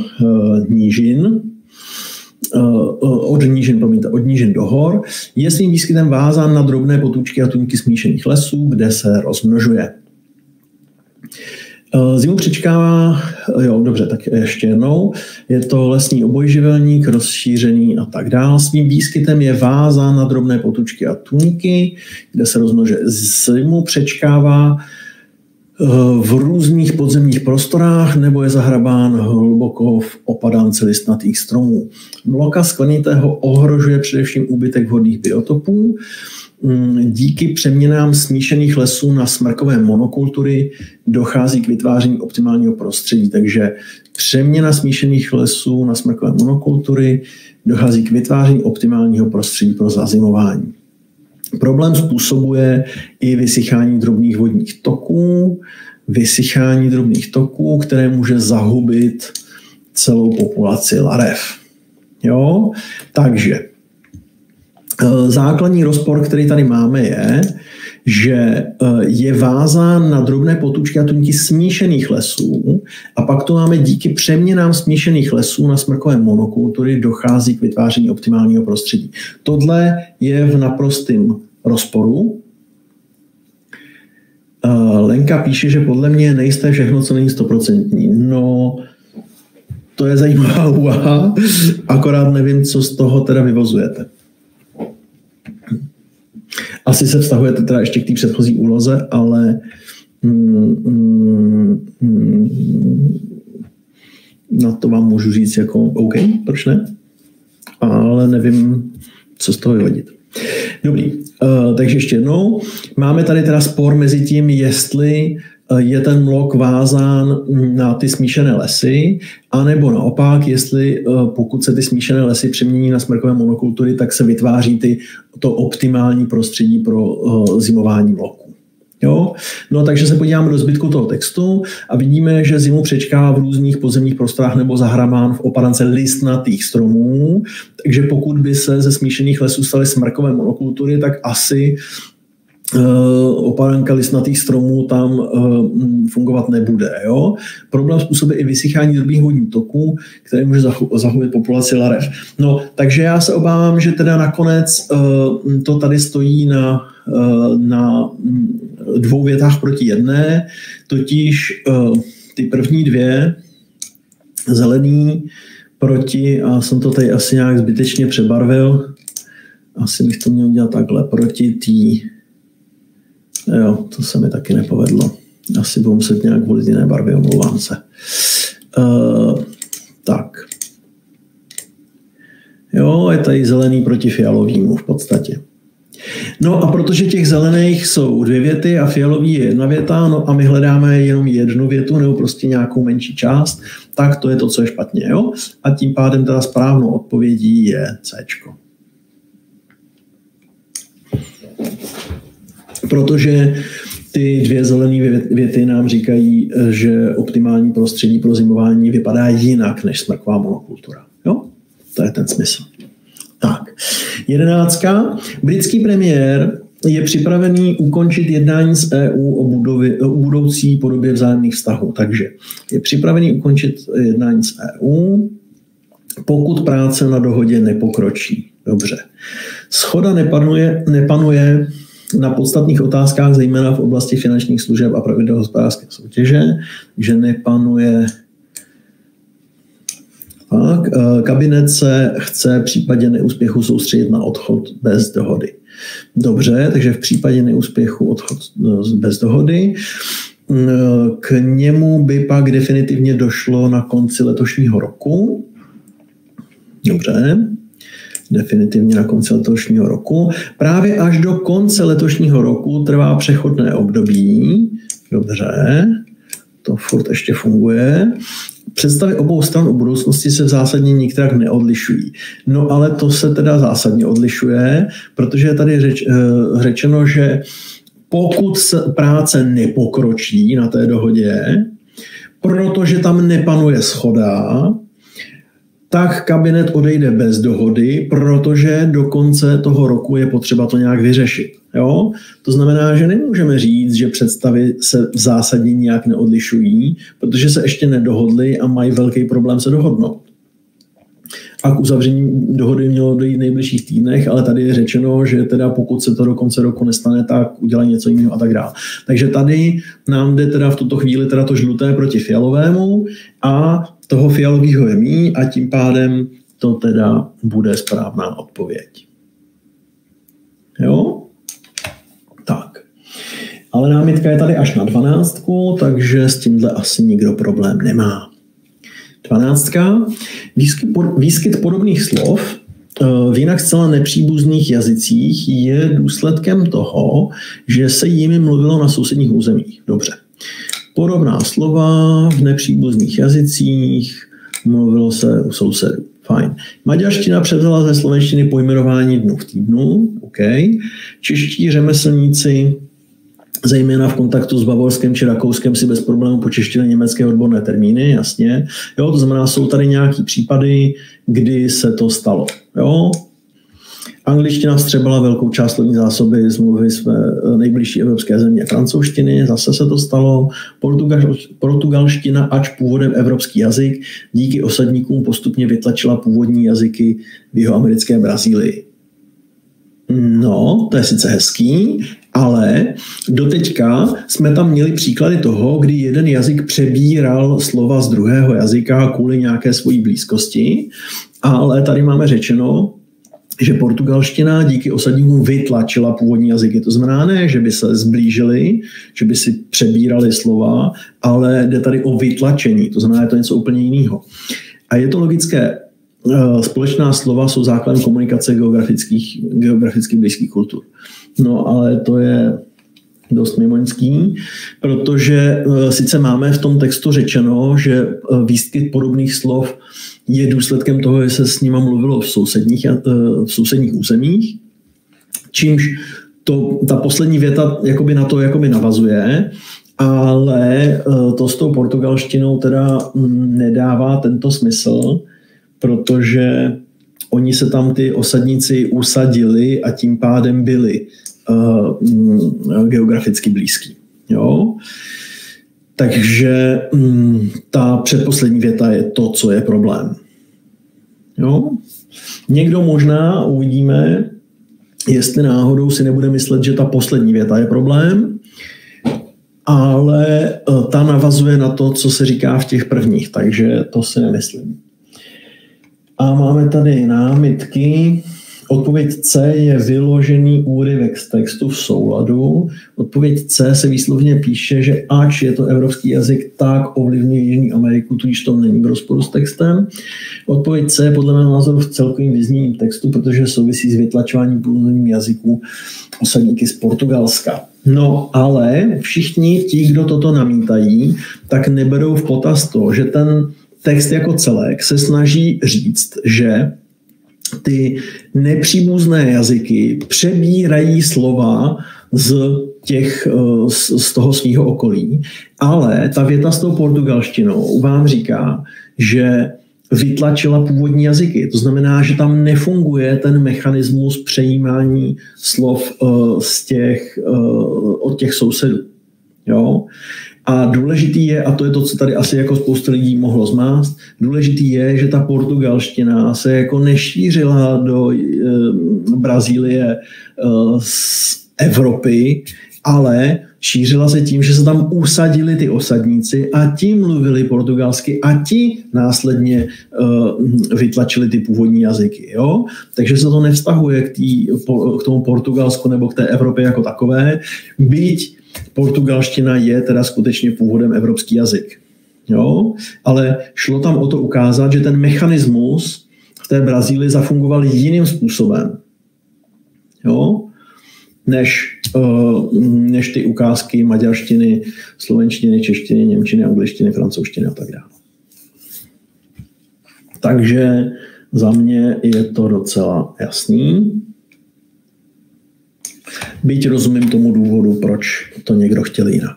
Speaker 1: nížin, od nížin do hor. Je svým výskytem vázán na drobné potůčky a tůňky smíšených lesů, kde se rozmnožuje. Zimu přečkává, jo, dobře, tak ještě jednou. Je to lesní obojživelník, rozšířený a tak dále. Svým výskytem je vázán na drobné potučky a tůňky, kde se rozmnožuje. Zimu přečkává v různých podzemních prostorách nebo je zahrabán hluboko v opadánci listnatých stromů. Mloka skvrnitého ohrožuje především úbytek vhodných biotopů. Díky přeměnám smíšených lesů na smrkové monokultury dochází k vytváření optimálního prostředí. Takže přeměna smíšených lesů na smrkové monokultury dochází k vytváření optimálního prostředí pro zazimování. Problém způsobuje i vysychání drobných vodních toků, které může zahubit celou populaci larev. Jo? Takže základní rozpor, který tady máme, je, že je vázán na drobné potůčky a tůňky smíšených lesů a pak tu máme díky přeměnám smíšených lesů na smrkové monokultury dochází k vytváření optimálního prostředí. Tohle je v naprostém rozporu. Lenka píše, že podle mě je nejisté všechno, co není 100%. No, to je zajímavá úvaha, akorát nevím, co z toho teda vyvozujete. Asi se vztahujete teda ještě k té předchozí úloze, ale na to vám můžu říct jako OK, proč ne? Ale nevím, co z toho vyvodit. Dobrý, takže ještě jednou. Máme tady teda spor mezi tím, jestli je ten mlok vázán na ty smíšené lesy, anebo naopak, jestli pokud se ty smíšené lesy přemění na smrkové monokultury, tak se vytváří to optimální prostředí pro zimování mloku. Jo? No takže se podíváme do zbytku toho textu a vidíme, že zimu přečká v různých podzemních prostorách nebo zahrabán v opadance listnatých stromů, takže pokud by se ze smíšených lesů staly smrkové monokultury, tak asi opadanka listnatých stromů tam fungovat nebude. Jo? Problém způsobí i vysychání drobných vodních toků, které může zahubit populaci larev. No, takže já se obávám, že teda nakonec to tady stojí na dvou větách proti jedné, totiž ty první dvě, zelený proti, a jsem to tady asi nějak zbytečně přebarvil, asi bych to měl dělat takhle, proti tý. Jo, to se mi taky nepovedlo. Asi budu muset nějak volit jiné barvy, omlouvám se. Tak. Jo, je tady zelený proti fialovýmu v podstatě. No a protože těch zelených jsou dvě věty a fialový je jedna věta, no a my hledáme jenom jednu větu nebo prostě nějakou menší část, tak to je to, co je špatně. Jo? A tím pádem teda správnou odpovědí je Cčko. Protože ty dvě zelené věty nám říkají, že optimální prostředí pro zimování vypadá jinak než smrková monokultura. Jo? To je ten smysl. Tak, 11. Britský premiér je připravený ukončit jednání s EU o budoucí podobě vzájemných vztahů. Takže je připravený ukončit jednání s EU, pokud práce na dohodě nepokročí. Dobře. Shoda nepanuje na podstatných otázkách, zejména v oblasti finančních služeb a pravidel hospodářské soutěže, že nepanuje. Tak, kabinet se chce v případě neúspěchu soustředit na odchod bez dohody. Dobře, takže v případě neúspěchu odchod bez dohody. K němu by pak definitivně došlo na konci letošního roku. Dobře. Definitivně na konci letošního roku. Právě až do konce letošního roku trvá přechodné období. Dobře, to furt ještě funguje. Představy obou stran o budoucnosti se v zásadě nikterak neodlišují. No ale to se teda zásadně odlišuje, protože je tady řečeno, že pokud práce nepokročí na té dohodě, protože tam nepanuje shoda, tak kabinet odejde bez dohody, protože do konce toho roku je potřeba to nějak vyřešit. Jo? To znamená, že nemůžeme říct, že představy se v zásadě nějak neodlišují, protože se ještě nedohodly a mají velký problém se dohodnout. a k uzavření dohody mělo dojít v nejbližších týdnech, ale tady je řečeno, že teda pokud se to do konce roku nestane, tak udělají něco jiného a tak dále. Takže tady nám jde teda v tuto chvíli teda to žluté proti fialovému a toho fialového je míň a tím pádem to teda bude správná odpověď. Jo? Tak. Ale námitka je tady až na 12, takže s tímhle asi nikdo problém nemá. 12. Výskyt podobných slov v jinak zcela nepříbuzných jazycích je důsledkem toho, že se jimi mluvilo na sousedních územích. Dobře. Podobná slova v nepříbuzných jazycích mluvilo se u sousedů. Fajn. Maďarština převzala ze slovenštiny pojmenování dnů v týdnu. OK. Čeští řemeslníci zejména v kontaktu s Bavorskem či Rakouskem si bez problémů počeštili německé odborné termíny, jasně. Jo, to znamená, jsou tady nějaký případy, kdy se to stalo. Jo. Angličtina vstřebala velkou část slovní zásoby z mluvy své nejbližší evropské země francouzštiny, zase se to stalo. Portugalština, ač původem evropský jazyk, díky osadníkům postupně vytlačila původní jazyky v jihoamerické Brazílii. No, to je sice hezký, ale doteďka jsme tam měli příklady toho, kdy jeden jazyk přebíral slova z druhého jazyka kvůli nějaké svojí blízkosti, ale tady máme řečeno, že portugalština díky osadníkům vytlačila původní jazyky. To znamená ne, že by se zblížili, že by si přebírali slova, ale jde tady o vytlačení. To znamená, že to je něco úplně jiného. A je to logické. Společná slova jsou základem komunikace geograficky blízkých kultur. No, ale to je dost mimoňský, protože sice máme v tom textu řečeno, že výskyt podobných slov je důsledkem toho, že se s nima mluvilo v sousedních územích, čímž ta poslední věta jakoby na to jakoby navazuje, ale to s tou portugalštinou teda nedává tento smysl, protože oni se tam ty osadníci usadili a tím pádem byli geograficky blízký. Jo? Takže ta předposlední věta je to, co je problém. Jo? Někdo možná, uvidíme, jestli náhodou si nebude myslet, že ta poslední věta je problém, ale ta navazuje na to, co se říká v těch prvních, takže to si nemyslím. A máme tady námitky. Odpověď C je vyložený úryvek z textu v souladu. Odpověď C se výslovně píše, že ač je to evropský jazyk, tak ovlivňuje Jižní Ameriku, tudíž to není v rozporu s textem. Odpověď C je podle mého názoru v celkovým vyzněním textu, protože souvisí s vytlačováním původních jazyků osadníky z Portugalska. No ale všichni ti, kdo toto namítají, tak neberou v potaz to, že ten text jako celek se snaží říct, že ty nepříbuzné jazyky přebírají slova z toho svého okolí, ale ta věta s tou portugalštinou vám říká, že vytlačila původní jazyky. To znamená, že tam nefunguje ten mechanismus přejímání slov od těch sousedů. Jo? A důležitý je, a to je to, co tady asi jako spousta lidí mohlo zmást, důležitý je, že ta portugalština se jako nešířila do Brazílie z Evropy, ale šířila se tím, že se tam usadili ty osadníci a ti mluvili portugalsky a ti následně vytlačili ty původní jazyky. Jo? Takže se to nevztahuje k tomu Portugalsku nebo k té Evropě jako takové, byť portugalština je teda skutečně původem evropský jazyk. Jo? Ale šlo tam o to ukázat, že ten mechanismus v té Brazílii zafungoval jiným způsobem. Jo? Než ty ukázky maďarštiny, slovenštiny, češtiny, němčiny, angličtiny, francouzštiny a tak dále. Takže za mě je to docela jasný. Byť rozumím tomu důvodu, proč to někdo chtěl jinak.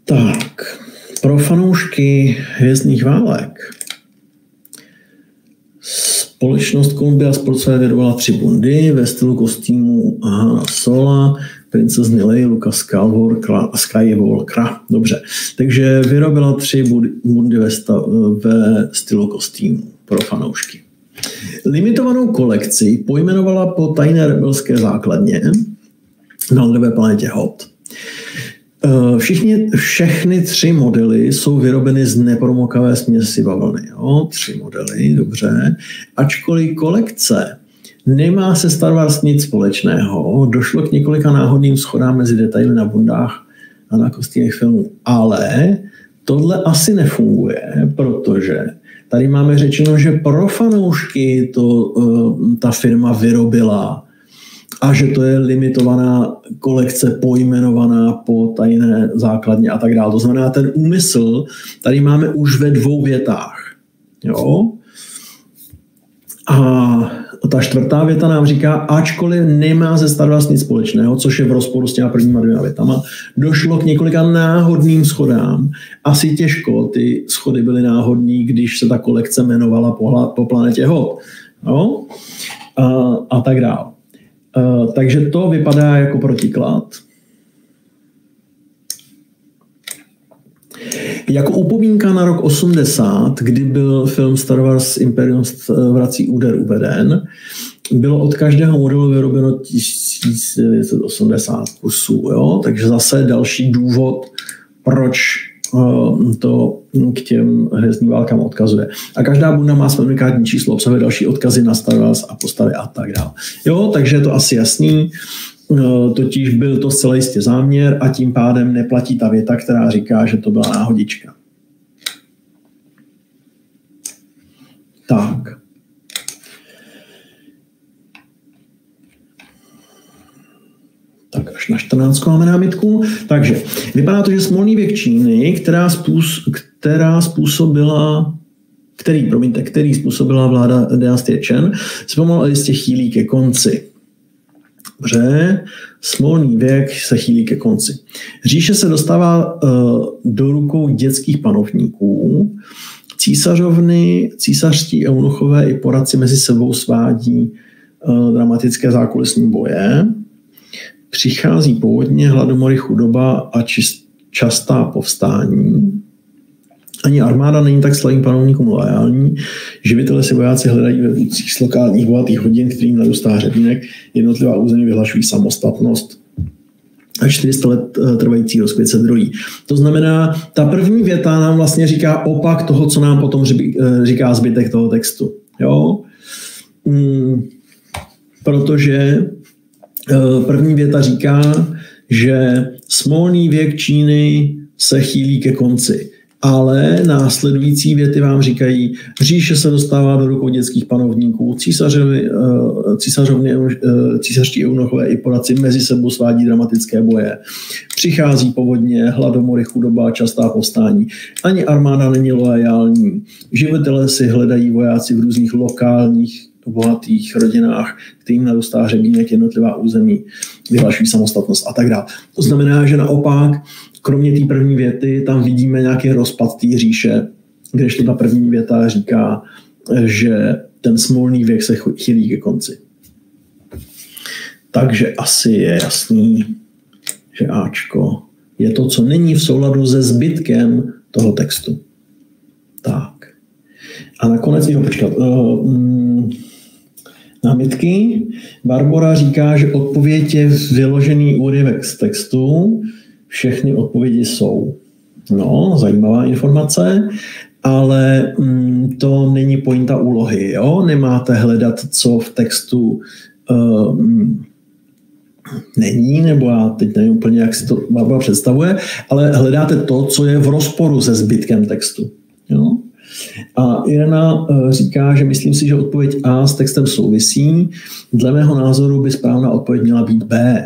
Speaker 1: Tak, pro fanoušky Hvězdných válek. Společnost Columbia Sportswear vyrobovala 3 bundy ve stylu kostýmu Hanna Sola, princezny Leilu, Skywalkera. Dobře. Takže vyrobila 3 bundy ve stylu kostýmu pro fanoušky. Limitovanou kolekci pojmenovala po tajné rebelské základně na ledové planetě Hoth. Všechny 3 modely jsou vyrobeny z nepromokavé směsi bavlny. 3 modely, dobře. Ačkoliv kolekce nemá se Star Wars nic společného, došlo k několika náhodným shodám mezi detaily na bundách a na kostýmech filmů. Ale tohle asi nefunguje, protože tady máme řečeno, že pro fanoušky ta firma vyrobila a že to je limitovaná kolekce pojmenovaná po tajné základně a tak dále. To znamená, ten úmysl tady máme už ve 2 větách. Jo? A ta 4. věta nám říká, ačkoliv nemá ze Star Wars nic společného, což je v rozporu s těma prvníma 2 větama, došlo k několika náhodným shodám. Asi těžko ty schody byly náhodný, když se ta kolekce jmenovala po planetě Hoth. No? A tak dále. Takže to vypadá jako protiklad. Jako upomínka na rok 80, kdy byl film Star Wars Imperium vrací úder uveden, bylo od každého modelu vyrobeno 1980 kusů. Jo? Takže zase další důvod, proč to k těm hvězdným válkám odkazuje. A každá bunda má své unikátní číslo, obsahuje další odkazy na Star Wars a postavy a tak dále. Jo, takže je to asi jasný. Totiž byl to zcela jistě záměr a tím pádem neplatí ta věta, která říká, že to byla náhodička. Tak. Tak až na 14 máme námitku. Takže vypadá to, že smolný věk Číny, který způsobila vláda dynastie Chen, se pomalu jistě chýlí ke konci. Dobře, smolný věk se chýlí ke konci. Říše se dostává do rukou dětských panovníků. Císařovny, císařští eunuchové i poradci mezi sebou svádí dramatické zákulisní boje. Přichází povodně, hladomory, chudoba a častá povstání. Ani armáda není tak slabým panovníkům loajální. Živitele si vojáci hledají ve vůdcích z lokálních bohatých hodin, kterým narůstá hřebínek. Jednotlivá území vyhlašují samostatnost a 400 let trvající rozkvět se drojí. To znamená, ta první věta nám vlastně říká opak toho, co nám potom říká zbytek toho textu. Jo? Protože první věta říká, že smolný věk Číny se chýlí ke konci. Ale následující věty vám říkají, říše se dostává do rukou dětských panovníků, císařští eunuchové i poradci mezi sebou svádí dramatické boje. Přichází povodně, hladomory, chudoba, častá povstání. Ani armáda není loajální. Živitele si hledají vojáci v různých lokálních bohatých rodinách, kterým narůstá hřebínek, jednotlivá území, vyhlašují samostatnost a tak dále. To znamená, že naopak kromě té první věty tam vidíme nějaký rozpad té říše, kdežto ta první věta říká, že ten smolný věk se chýlí ke konci. Takže asi je jasný, že Ačko je to, co není v souladu se zbytkem toho textu. Tak. A nakonec námitky. Barbora říká, že odpověď je vyložený úryvek z textu. Všechny odpovědi jsou. No, zajímavá informace, ale to není pointa úlohy. Jo? Nemáte hledat, co v textu není, nebo já teď nevím úplně, jak si to Barbara představuje, ale hledáte to, co je v rozporu se zbytkem textu. Jo? A Irena říká, že myslím si, že odpověď A s textem souvisí. Dle mého názoru by správná odpověď měla být B.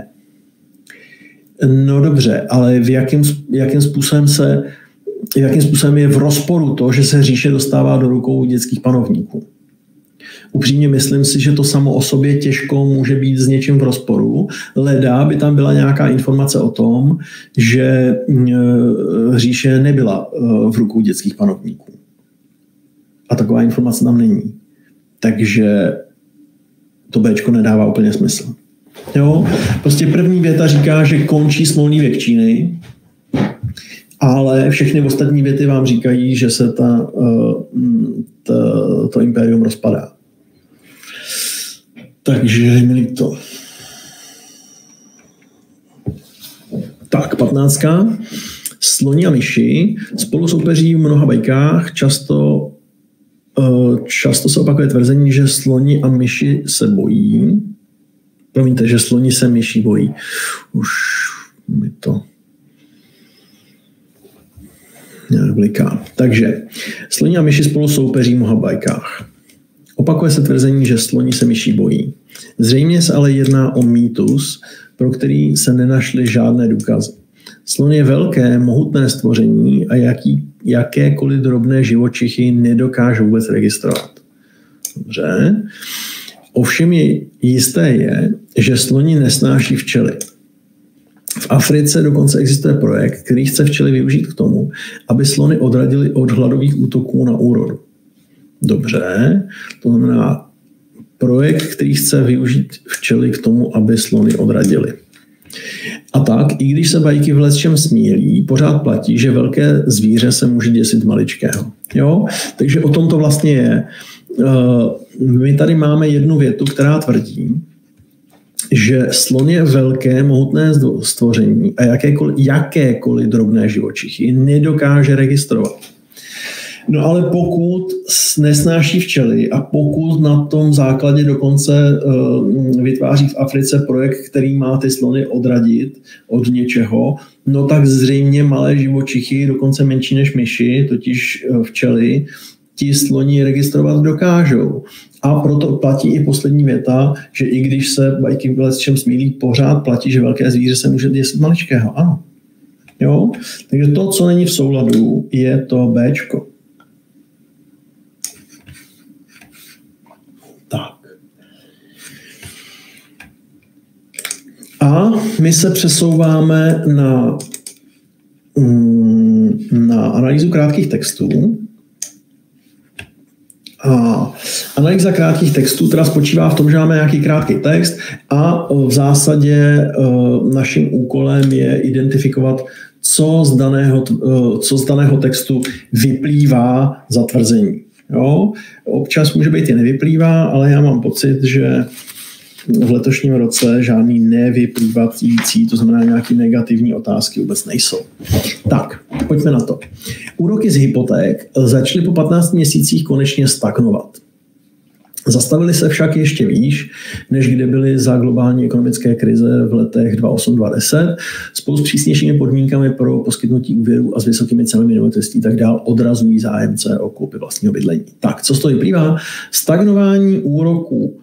Speaker 1: No dobře, ale jakým způsobem je v rozporu to, že se říše dostává do rukou dětských panovníků? Upřímně myslím si, že to samo o sobě těžko může být s něčím v rozporu. Leda by tam byla nějaká informace o tom, že říše nebyla v rukou dětských panovníků. A taková informace tam není. Takže to Bčko nedává úplně smysl. Jo? Prostě první věta říká, že končí smolný věk Číny, ale všechny ostatní věty vám říkají, že se to impérium rozpadá. Takže mi to. Tak, 15. Sloni a myši spolu soupeří v mnoha bajkách. Často se opakuje tvrzení, že sloni a myši se bojí. Promiňte, že sloni se myší bojí. Už mi to bliká. Takže sloni a myši spolu soupeří v mnoha bajkách. Opakuje se tvrzení, že sloni se myší bojí. Zřejmě se ale jedná o mýtus, pro který se nenašly žádné důkazy. Slon je velké, mohutné stvoření a jakékoliv drobné živočichy nedokážou vůbec registrovat. Dobře. Ovšem jisté je, že sloni nesnáší včely. V Africe dokonce existuje projekt, který chce včely využít k tomu, aby slony odradili od hladových útoků na úrodu. Dobře, to znamená projekt, který chce využít včely k tomu, aby slony odradili. A tak, i když se bajky v lecčem smílí, pořád platí, že velké zvíře se může děsit maličkého. Jo? Takže o tom to vlastně je. My tady máme jednu větu, která tvrdí, že slon je velké, mohutné stvoření a jakékoliv drobné živočichy nedokáže registrovat. No ale pokud nesnáší včely a pokud na tom základě dokonce vytváří v Africe projekt, který má ty slony odradit od něčeho, no tak zřejmě malé živočichy, dokonce menší než myši, totiž včely, ti sloni registrovat dokážou. A proto platí i poslední věta, že i když se bajky v lecčem smílí, pořád platí, že velké zvíře se může děsit maličkého. Ano. Jo? Takže to, co není v souladu, je to Bčko. Tak. A my se přesouváme na analýzu krátkých textů. A analýza krátkých textů teda spočívá v tom, že máme nějaký krátký text a v zásadě naším úkolem je identifikovat, co z daného textu vyplývá za tvrzení. Jo? Občas může být i nevyplývá, ale já mám pocit, že v letošním roce žádný nevyplývající, to znamená nějaké negativní otázky vůbec nejsou. Tak, pojďme na to. Úroky z hypoték začaly po 15 měsících konečně stagnovat. Zastavily se však ještě výš, než kde byly za globální ekonomické krize v letech 2008-2010, spolu s přísnějšími podmínkami pro poskytnutí úvěru a s vysokými cenami nemovitostí tak dál odrazují zájemce o koupi vlastního bydlení. Tak, co z toho vyplývá? Stagnování úroků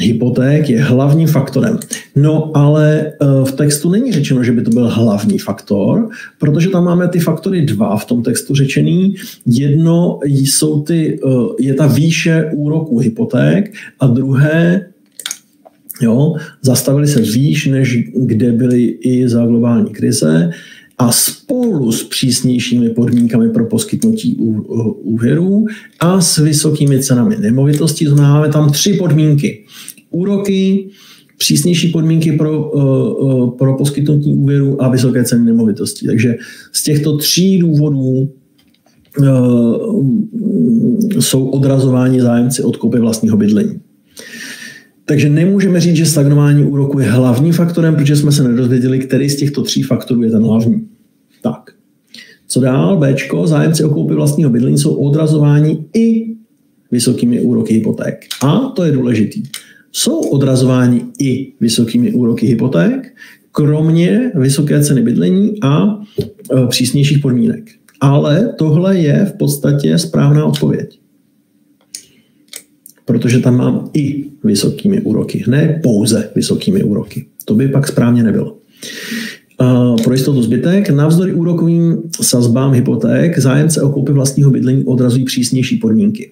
Speaker 1: hypoték je hlavním faktorem. No ale v textu není řečeno, že by to byl hlavní faktor, protože tam máme ty faktory 2 v tom textu řečený. Jedno je ta výše úroků hypoték a druhé, zastavili se výš, než kde byly i za globální krize a spolu s přísnějšími podmínkami pro poskytnutí úvěrů a s vysokými cenami nemovitostí. Máme tam 3 podmínky. Úroky, přísnější podmínky pro poskytnutí úvěru a vysoké ceny nemovitostí. Takže z těchto 3 důvodů jsou odrazováni zájemci od koupy vlastního bydlení. Takže nemůžeme říct, že stagnování úroku je hlavním faktorem, protože jsme se nedozvěděli, který z těchto 3 faktorů je ten hlavní. Tak. Co dál? Bčko, zájemci o koupi vlastního bydlení jsou odrazováni i vysokými úroky hypoték. A to je důležitý. Jsou odrazováni i vysokými úroky hypoték, kromě vysoké ceny bydlení a přísnějších podmínek. Ale tohle je v podstatě správná odpověď. Protože tam mám i vysokými úroky, ne pouze vysokými úroky. To by pak správně nebylo. Pro jistotu zbytek, navzdory úrokovým sazbám hypoték, zájemce o koupi vlastního bydlení odrazují přísnější podmínky.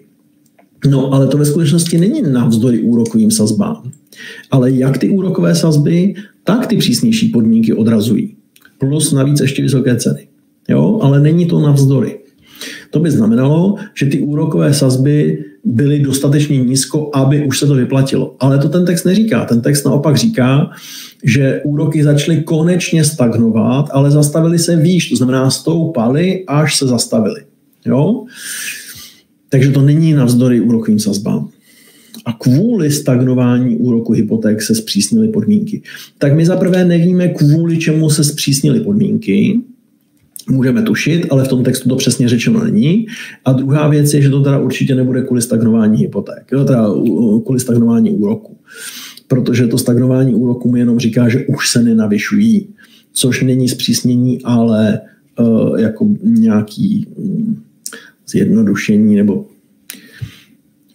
Speaker 1: No, ale to ve skutečnosti není navzdory úrokovým sazbám. Ale jak ty úrokové sazby, tak ty přísnější podmínky odrazují. Plus navíc ještě vysoké ceny. Jo, ale není to navzdory. To by znamenalo, že ty úrokové sazby byly dostatečně nízko, aby už se to vyplatilo. Ale to ten text neříká. Ten text naopak říká, že úroky začaly konečně stagnovat, ale zastavily se výš, to znamená stoupaly, až se zastavily. Jo? Takže to není navzdory úrokovým sazbám. A kvůli stagnování úroku hypoték se zpřísnily podmínky. Tak my zaprvé nevíme, kvůli čemu se zpřísnily podmínky. Můžeme tušit, ale v tom textu to přesně řečeno není. A druhá věc je, že to teda určitě nebude kvůli stagnování hypoték, teda kvůli stagnování úroku. Protože to stagnování úroku mi jenom říká, že už se nenavyšují, což není zpřísnění, ale jako nějaký zjednodušení, nebo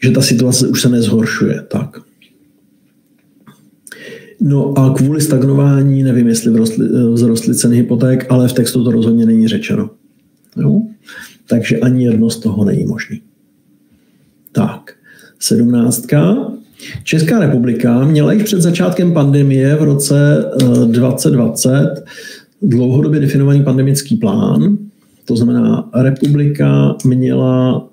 Speaker 1: že ta situace už se nezhoršuje. Tak. No a kvůli stagnování, nevím, jestli vzrostly ceny hypoték, ale v textu to rozhodně není řečeno. Jo? Takže ani jedno z toho není možný. Tak, 17. Česká republika měla již před začátkem pandemie v roce 2020 dlouhodobě definovaný pandemický plán. To znamená, republika měla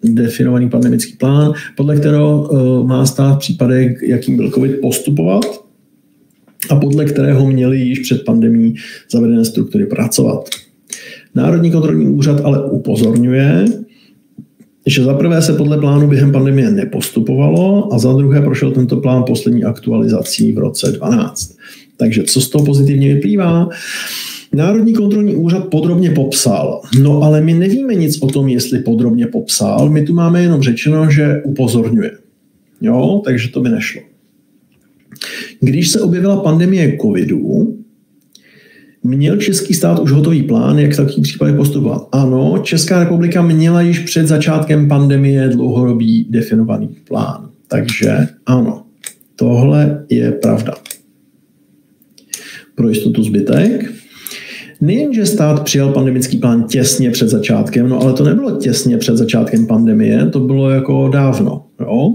Speaker 1: definovaný pandemický plán, podle kterého má stát v případech, jakým byl COVID, postupovat a podle kterého měli již před pandemií zavedené struktury pracovat. Národní kontrolní úřad ale upozorňuje, že za prvé se podle plánu během pandemie nepostupovalo a za druhé prošel tento plán poslední aktualizací v roce 2012. Takže co z toho pozitivně vyplývá? Národní kontrolní úřad podrobně popsal. No ale my nevíme nic o tom, jestli podrobně popsal. My tu máme jenom řečeno, že upozorňuje. Jo, takže to by nešlo. Když se objevila pandemie covidu, měl český stát už hotový plán, jak v takových případech postupovat. Ano, Česká republika měla již před začátkem pandemie dlouhodobý definovaný plán. Takže ano, tohle je pravda. Pro jistotu zbytek. Nejenže stát přijal pandemický plán těsně před začátkem, no ale to nebylo těsně před začátkem pandemie, to bylo jako dávno. Jo?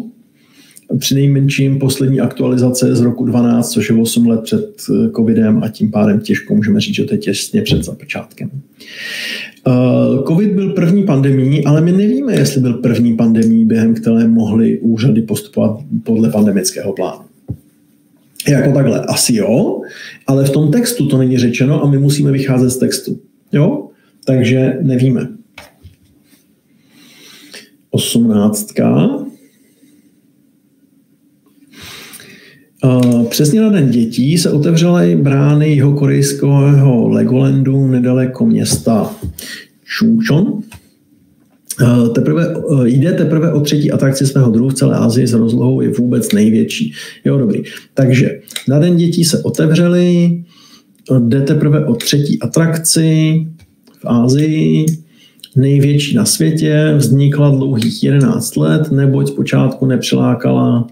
Speaker 1: Přinejmenším poslední aktualizace z roku 12, což je 8 let před covidem a tím pádem těžko můžeme říct, že to je těsně před začátkem. Covid byl první pandemií, ale my nevíme, jestli byl první pandemií, během které mohly úřady postupovat podle pandemického plánu. Jako takhle, asi jo, ale v tom textu to není řečeno a my musíme vycházet z textu. Jo? Takže nevíme. 18. Přesně na Den dětí se otevřely brány jihokorejského Legolandu nedaleko města Chungcheon. Jde teprve o třetí atrakci svého druhu v celé Asii s rozlohou je vůbec největší. Jo, dobrý. Takže na Den dětí se otevřely, jde teprve o třetí atrakci v Asii, největší na světě, vznikla dlouhých 11 let, neboť zpočátku nepřilákala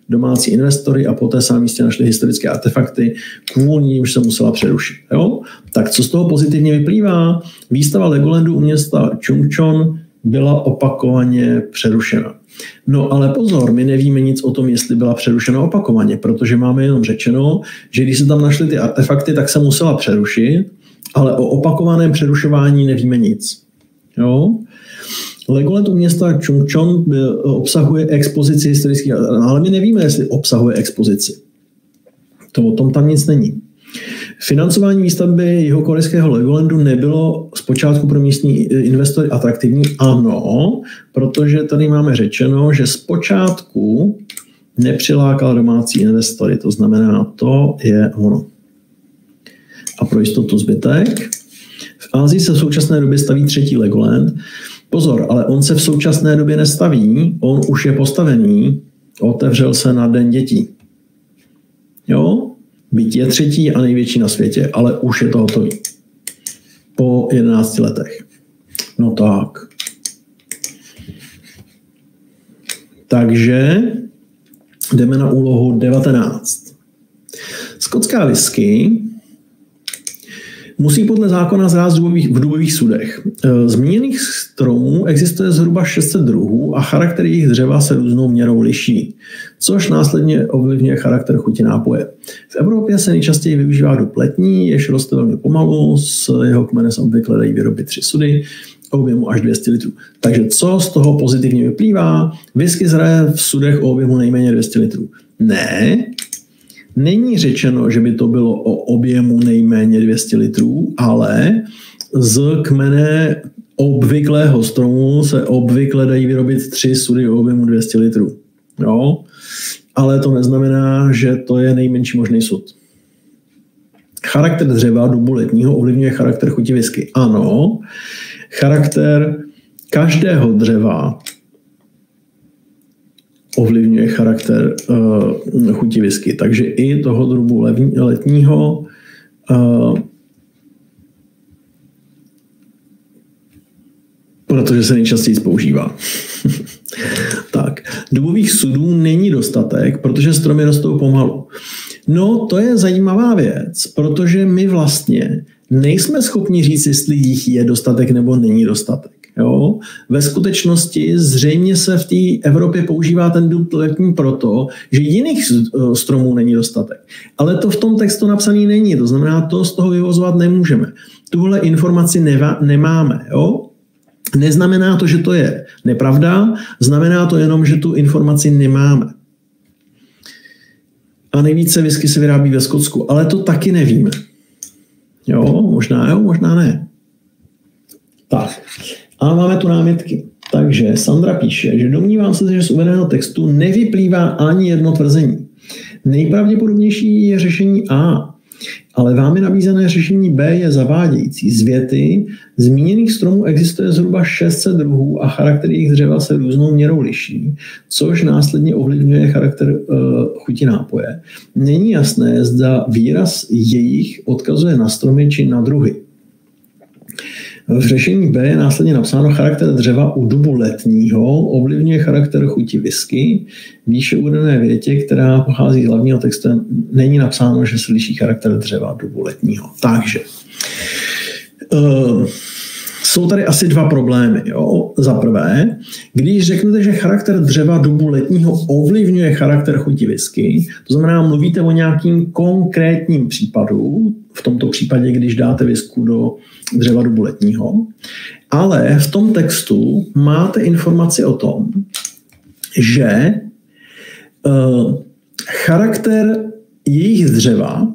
Speaker 1: domácí investory a poté se na místě našly historické artefakty, kvůli nímž se musela přerušit. Jo? Tak co z toho pozitivně vyplývá? Výstava Legolandu u města Chungcheon byla opakovaně přerušena. No ale pozor, my nevíme nic o tom, jestli byla přerušena opakovaně, protože máme jenom řečeno, že když se tam našly ty artefakty, tak se musela přerušit, ale o opakovaném přerušování nevíme nic. Jo? Legoland u města Chungcheon obsahuje expozici historických, ale my nevíme, jestli obsahuje expozici. To o tom tam nic není. Financování výstavby jihokorejského Legolandu nebylo zpočátku pro místní investory atraktivní. Ano, protože tady máme řečeno, že zpočátku nepřilákal domácí investory. To znamená, to je ono. A pro jistotu zbytek. V Asii se v současné době staví třetí Legoland. Pozor, ale on se v současné době nestaví, on už je postavený, otevřel se na Den dětí. Jo? Byť je třetí a největší na světě, ale už je to hotový. Po 11 letech. No tak. Takže jdeme na úlohu 19. Skotská whisky musí podle zákona zrást v dubových sudech. Zmíněných stromů existuje zhruba 600 druhů a charakter jejich dřeva se různou měrou liší, což následně ovlivňuje charakter chuti nápoje. V Evropě se nejčastěji využívá dub letní, jež roste velmi pomalu, z jeho kmene se obvykle dají vyrobit 3 sudy objemu až 200 litrů. Takže co z toho pozitivně vyplývá? Whisky zraje v sudech o objemu nejméně 200 litrů. Ne, není řečeno, že by to bylo o objemu nejméně 200 litrů, ale z kmene obvyklého stromu se obvykle dají vyrobit 3 sudy o objemu 200 litrů. Jo? Ale to neznamená, že to je nejmenší možný sud. Charakter dřeva dubu letního ovlivňuje charakter chuti whisky. Ano, charakter každého dřeva ovlivňuje charakter chuti whisky. Takže i toho dubu letního protože se nejčastěji používá. Tak, dubových sudů není dostatek, protože stromy rostou pomalu. No, to je zajímavá věc, protože my vlastně nejsme schopni říct, jestli jich je dostatek nebo není dostatek. Jo? Ve skutečnosti zřejmě se v té Evropě používá ten dub letní proto, že jiných stromů není dostatek. Ale to v tom textu napsaný není, to znamená, to z toho vyvozovat nemůžeme. Tuhle informaci nemáme. Jo? Neznamená to, že to je nepravda, znamená to jenom, že tu informaci nemáme. A nejvíce whisky se vyrábí ve Skotsku, ale to taky nevíme. Jo, možná ne. Tak, a máme tu námitky. Takže Sandra píše, že domnívám se, že z uvedeného textu nevyplývá ani jedno tvrzení. Nejpravděpodobnější je řešení A, ale vámi nabízené řešení B je zavádějící. Z věty zmíněných stromů existuje zhruba 600 druhů a charakter jejich dřeva se různou měrou liší, což následně ovlivňuje charakter chuti nápoje. Není jasné, zda výraz jejich odkazuje na stromy či na druhy. V řešení B je následně napsáno charakter dřeva u dubu letního ovlivňuje charakter chuti whisky. Výše uvedené větě, která pochází z hlavního textu, není napsáno, že se liší charakter dřeva dubu letního. Takže jsou tady asi 2 problémy. Jo? Za prvé, když řeknete, že charakter dřeva dubu letního ovlivňuje charakter chuti whisky, to znamená, mluvíte o nějakým konkrétním případu, v tomto případě, když dáte whisky do dřeva dubu letního, ale v tom textu máte informaci o tom, že charakter jejich dřeva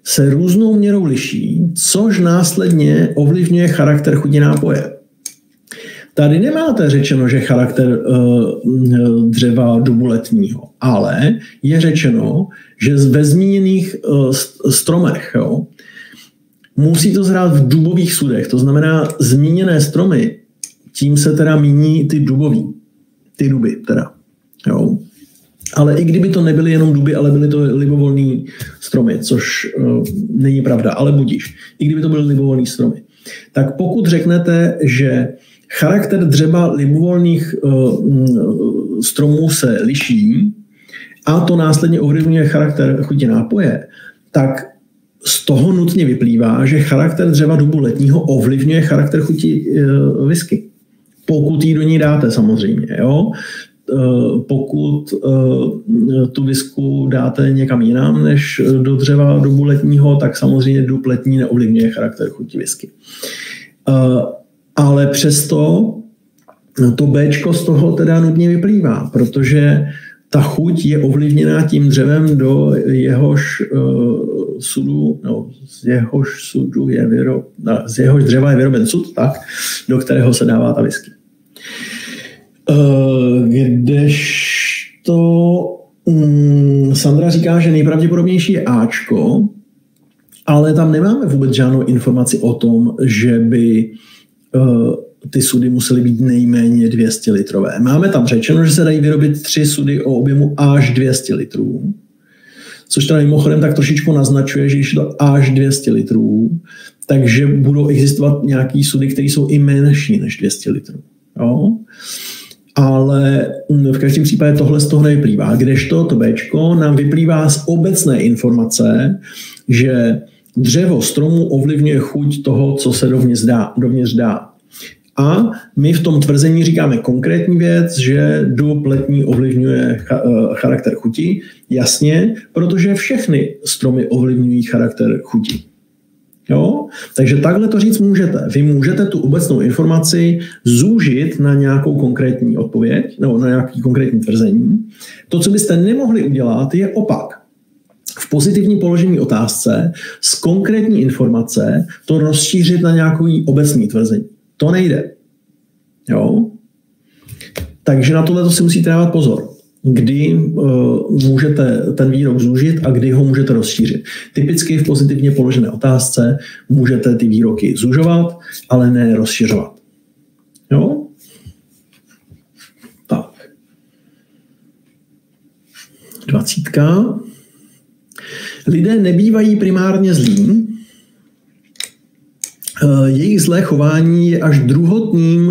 Speaker 1: se různou měrou liší, což následně ovlivňuje charakter chuti nápoje. Tady nemáte řečeno, že charakter dřeva dubu letního, ale je řečeno, že ve zmíněných stromech, jo, musí to zhrát v dubových sudech. To znamená, zmíněné stromy, tím se teda míní ty duby teda. Jo. Ale i kdyby to nebyly jenom duby, ale byly to libovolné stromy, což není pravda, ale budíš. I kdyby to byly libovolné stromy. Tak pokud řeknete, že charakter dřeva libovolných stromů se liší a to následně ovlivňuje charakter chuti nápoje, tak z toho nutně vyplývá, že charakter dřeva dubu letního ovlivňuje charakter chuti whisky. Pokud ji do ní dáte samozřejmě. Jo? Pokud tu whisku dáte někam jinam než do dřeva dubu letního, tak samozřejmě dub letní neovlivňuje charakter chuti whisky. Ale přesto to Bčko z toho teda nutně vyplývá, protože ta chuť je ovlivněná tím dřevem, z jehož dřeva je vyroben sud, tak, do kterého se dává ta whisky. Kdežto Sandra říká, že nejpravděpodobnější je Ačko, ale tam nemáme vůbec žádnou informaci o tom, že by ty sudy musely být nejméně 200 litrové. Máme tam řečeno, že se dají vyrobit 3 sudy o objemu až 200 litrů, což teda mimochodem tak trošičku naznačuje, že když je to až 200 litrů, takže budou existovat nějaký sudy, které jsou i menší než 200 litrů. Jo? Ale v každém případě tohle z toho nevyplývá. Kdežto to Bčko nám vyplývá z obecné informace, že dřevo stromu ovlivňuje chuť toho, co se dovnitř dá. A my v tom tvrzení říkáme konkrétní věc, že dub letní ovlivňuje charakter chuti. Jasně, protože všechny stromy ovlivňují charakter chuti. Jo? Takže takhle to říct můžete. Vy můžete tu obecnou informaci zúžit na nějakou konkrétní odpověď nebo na nějaký konkrétní tvrzení. To, co byste nemohli udělat, je opak. V pozitivním položení otázce z konkrétní informace to rozšířit na nějaký obecný tvrzení. To nejde. Jo? Takže na tohle si musíte dávat pozor. Kdy můžete ten výrok zúžit a kdy ho můžete rozšířit. Typicky v pozitivně položené otázce můžete ty výroky zužovat, ale ne rozšiřovat. Jo? Tak. 20. Lidé nebývají primárně zlí. Jejich zlé chování je až druhotným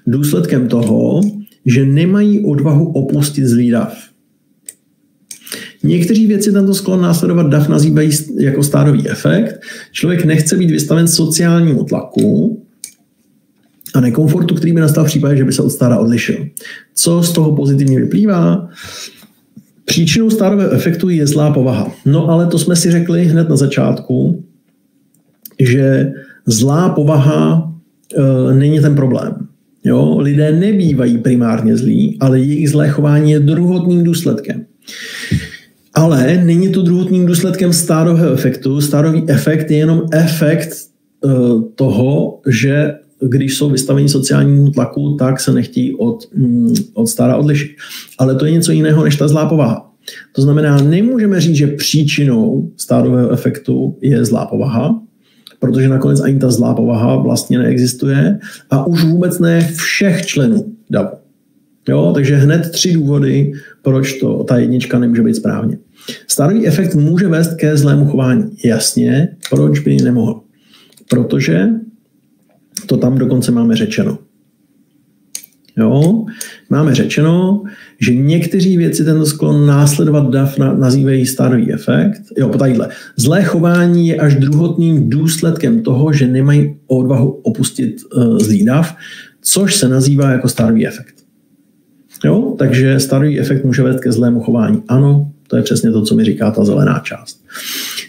Speaker 1: důsledkem toho, že nemají odvahu opustit zlý dav. Někteří vědci tento sklon následovat dav nazývají jako stádový efekt. Člověk nechce být vystaven sociálnímu tlaku a nekomfortu, který by nastal v případě, že by se od stáda odlišil. Co z toho pozitivně vyplývá? Příčinou stádového efektu je zlá povaha. No ale to jsme si řekli hned na začátku, že zlá povaha není ten problém. Jo? Lidé nebývají primárně zlí, ale jejich zlé chování je druhotným důsledkem. Ale není to druhotným důsledkem stádového efektu. Stádový efekt je jenom efekt toho, že když jsou vystaveni sociálnímu tlaku, tak se nechtějí od stáda odlišit. Ale to je něco jiného než ta zlá povaha. To znamená, nemůžeme říct, že příčinou stádového efektu je zlá povaha, protože nakonec ani ta zlá povaha vlastně neexistuje a už vůbec ne všech členů davu. Jo, takže hned 3 důvody, proč ta jednička nemůže být správně. Stádový efekt může vést ke zlému chování. Jasně, proč by nemohl? Protože to tam dokonce máme řečeno. Jo? Máme řečeno, že někteří vědci tento sklon následovat dav nazývají stádový efekt. Jo, tadyhle. Zlé chování je až druhotným důsledkem toho, že nemají odvahu opustit zlý dav, což se nazývá jako stádový efekt. Jo? Takže stádový efekt může vést ke zlému chování. Ano, to je přesně to, co mi říká ta zelená část.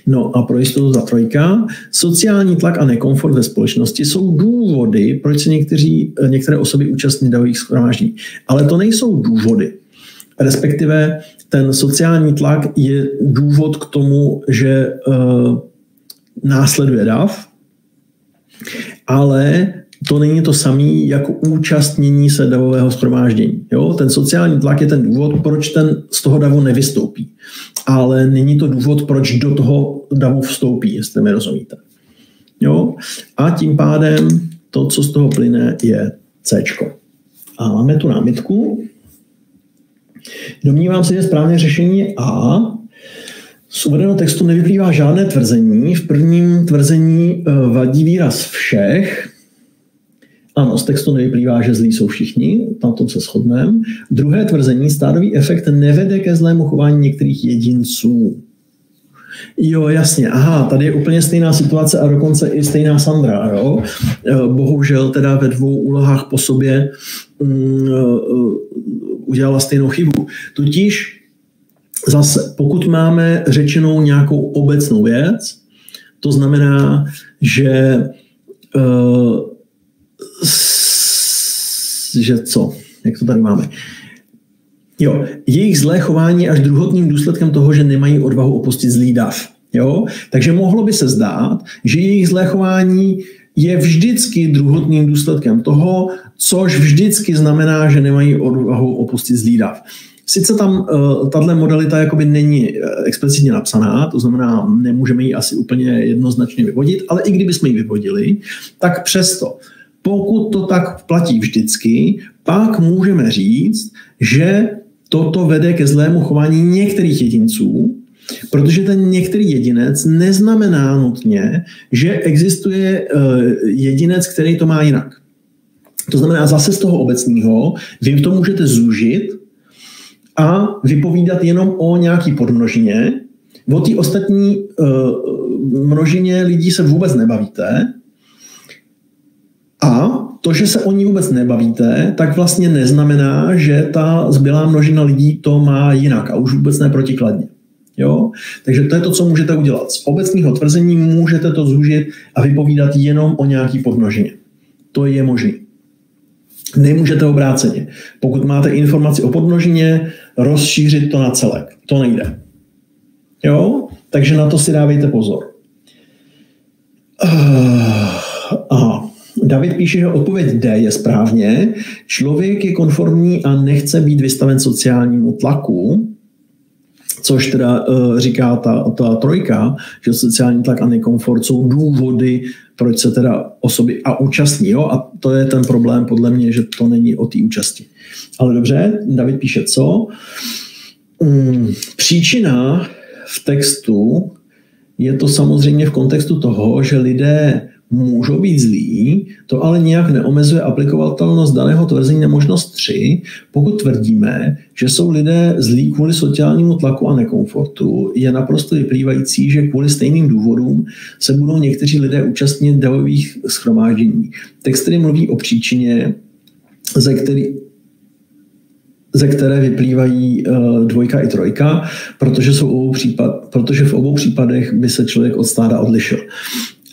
Speaker 1: No a pro jistotu za 3. Sociální tlak a nekomfort ve společnosti jsou důvody, proč se některé osoby účastní davových shromáždění. Ale to nejsou důvody. Respektive ten sociální tlak je důvod k tomu, že následuje dav, ale to není to samé jako účastnění se davového shromáždění. Jo? Ten sociální tlak je ten důvod, proč ten z toho davu nevystoupí. Ale není to důvod, proč do toho davu vstoupí, jestli mi rozumíte. Jo? A tím pádem to, co z toho plyne, je C-čko. A máme tu námitku. Domnívám se, že správné řešení je A. Z uvedeného textu nevyplývá žádné tvrzení. V prvním tvrzení vadí výraz všech. Ano, z textu nevyplývá, že zlí jsou všichni, na tom se shodneme. Druhé tvrzení, stádový efekt nevede ke zlému chování některých jedinců. Jo, jasně, aha, tady je úplně stejná situace a dokonce i stejná Sandra, jo. Bohužel teda ve 2 úlohách po sobě udělala stejnou chybu. Totiž zase, pokud máme řečenou nějakou obecnou věc, to znamená, že co? Jak to tady máme? Jo, jejich zlé chování je až druhotným důsledkem toho, že nemají odvahu opustit zlý dav. Jo? Takže mohlo by se zdát, že jejich zlé chování je vždycky druhotným důsledkem toho, což vždycky znamená, že nemají odvahu opustit zlý dav. Sice tam tato modalita jakoby není explicitně napsaná, to znamená, nemůžeme ji asi úplně jednoznačně vyvodit, ale i kdybychom ji vyvodili, tak přesto, pokud to tak platí vždycky, pak můžeme říct, že toto vede ke zlému chování některých jedinců, protože ten některý jedinec neznamená nutně, že existuje jedinec, který to má jinak. To znamená, zase z toho obecného vy to můžete zúžit a vypovídat jenom o nějaký podmnožině. O té ostatní množině lidí se vůbec nebavíte. A to, že se o ní vůbec nebavíte, tak vlastně neznamená, že ta zbylá množina lidí to má jinak a už vůbec ne protikladně. Jo? Takže to je to, co můžete udělat. Z obecného tvrzení můžete to zúžit a vypovídat jenom o nějaký podmnožině. To je možný. Nemůžete obráceně. Pokud máte informaci o podmnožině, rozšířit to na celek. To nejde. Jo? Takže na to si dávejte pozor. Aha. David píše, že odpověď D je správně. Člověk je konformní a nechce být vystaven sociálnímu tlaku, což teda říká ta trojka, že sociální tlak a nekomfort jsou důvody, proč se teda osoby a účastní. Jo? A to je ten problém podle mě, že to není o té účasti. Ale dobře, David píše co? Příčina v textu je to samozřejmě v kontextu toho, že lidé můžou být zlí, to ale nijak neomezuje aplikovatelnost daného tvrzení na možnost 3, pokud tvrdíme, že jsou lidé zlí kvůli sociálnímu tlaku a nekomfortu, je naprosto vyplývající, že kvůli stejným důvodům se budou někteří lidé účastnit davových shromáždění. Text tedy mluví o příčině, ze které vyplývají 2 i 3, protože v obou případech by se člověk od stáda odlišil.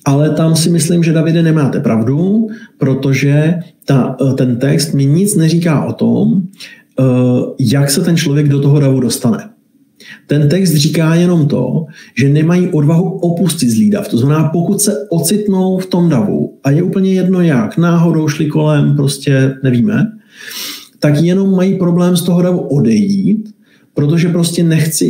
Speaker 1: Ale tam si myslím, že Davide nemáte pravdu, protože ten text mi nic neříká o tom, jak se ten člověk do toho davu dostane. Ten text říká jenom to, že nemají odvahu opustit zlý dav. To znamená, pokud se ocitnou v tom davu a je úplně jedno jak, náhodou šli kolem, prostě nevíme, tak jenom mají problém z toho davu odejít, protože prostě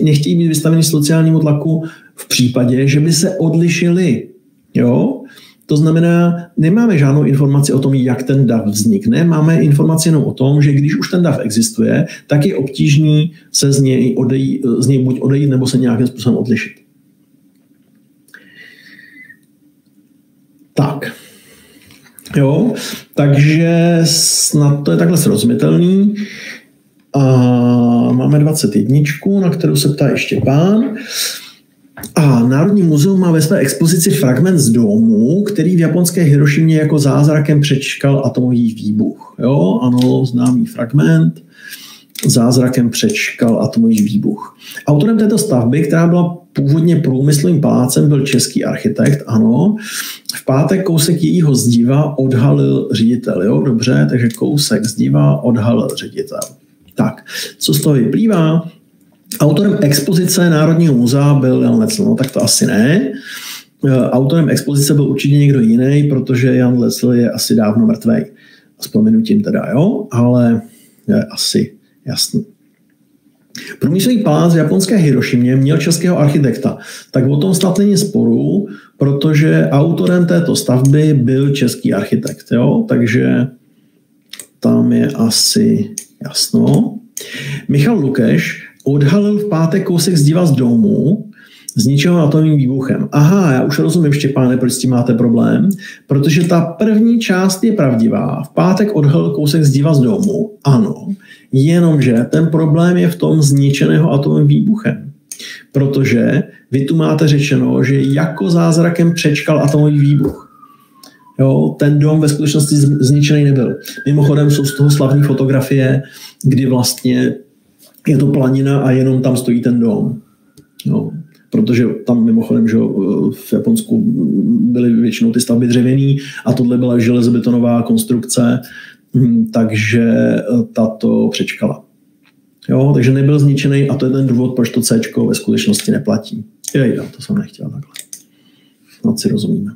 Speaker 1: nechtějí být vystaveni sociálnímu tlaku v případě, že by se odlišili. Jo? To znamená, nemáme žádnou informaci o tom, jak ten dav vznikne, máme informaci jenom o tom, že když už ten dav existuje, tak je obtížný se z něj buď odejít, nebo se nějakým způsobem odlišit. Tak. Jo, takže snad to je takhle srozumitelný. A máme 21, na kterou se ptá ještě pán. A Národní muzeum má ve své expozici fragment z domu, který v japonské Hirošimě jako zázrakem přečkal atomový výbuch. Jo, ano, známý fragment. Zázrakem přečkal atomový výbuch. Autorem této stavby, která byla původně průmyslovým palácem, byl český architekt, ano. V pátek kousek jejího zdiva odhalil ředitel. Jo, dobře, takže kousek zdiva odhalil ředitel. Tak, co z toho vyplývá? Autorem expozice Národního muzea byl Jan Lecl, no tak to asi ne. Autorem expozice byl určitě někdo jiný, protože Jan Lecl je asi dávno mrtvej. S prominutím teda, jo, ale je asi jasný. Průmyslový palác v japonské Hirošimě měl českého architekta. Tak o tom snad není sporu, protože autorem této stavby byl český architekt. Jo? Takže tam je asi jasno. Michal Lukeš odhalil v pátek kousek zdiva z domu, zničeného atomovým výbuchem. Aha, já už rozumím, Štěpáne, proč s tím máte problém, protože ta první část je pravdivá. V pátek odhalil kousek zdiva z domu, ano, jenomže ten problém je v tom zničeného atomovým výbuchem. Protože vy tu máte řečeno, že jako zázrakem přečkal atomový výbuch. Jo, ten dům ve skutečnosti zničený nebyl. Mimochodem jsou z toho slavné fotografie, kdy vlastně je to planina a jenom tam stojí ten dům. Jo. Protože tam mimochodem, že v Japonsku byly většinou ty stavby dřevěný a tohle byla železobetonová konstrukce, takže tato přečkala. Jo, takže nebyl zničený a to je ten důvod, proč to Cčko ve skutečnosti neplatí. Jejda, to jsem nechtěl takhle. Snad si rozumíme.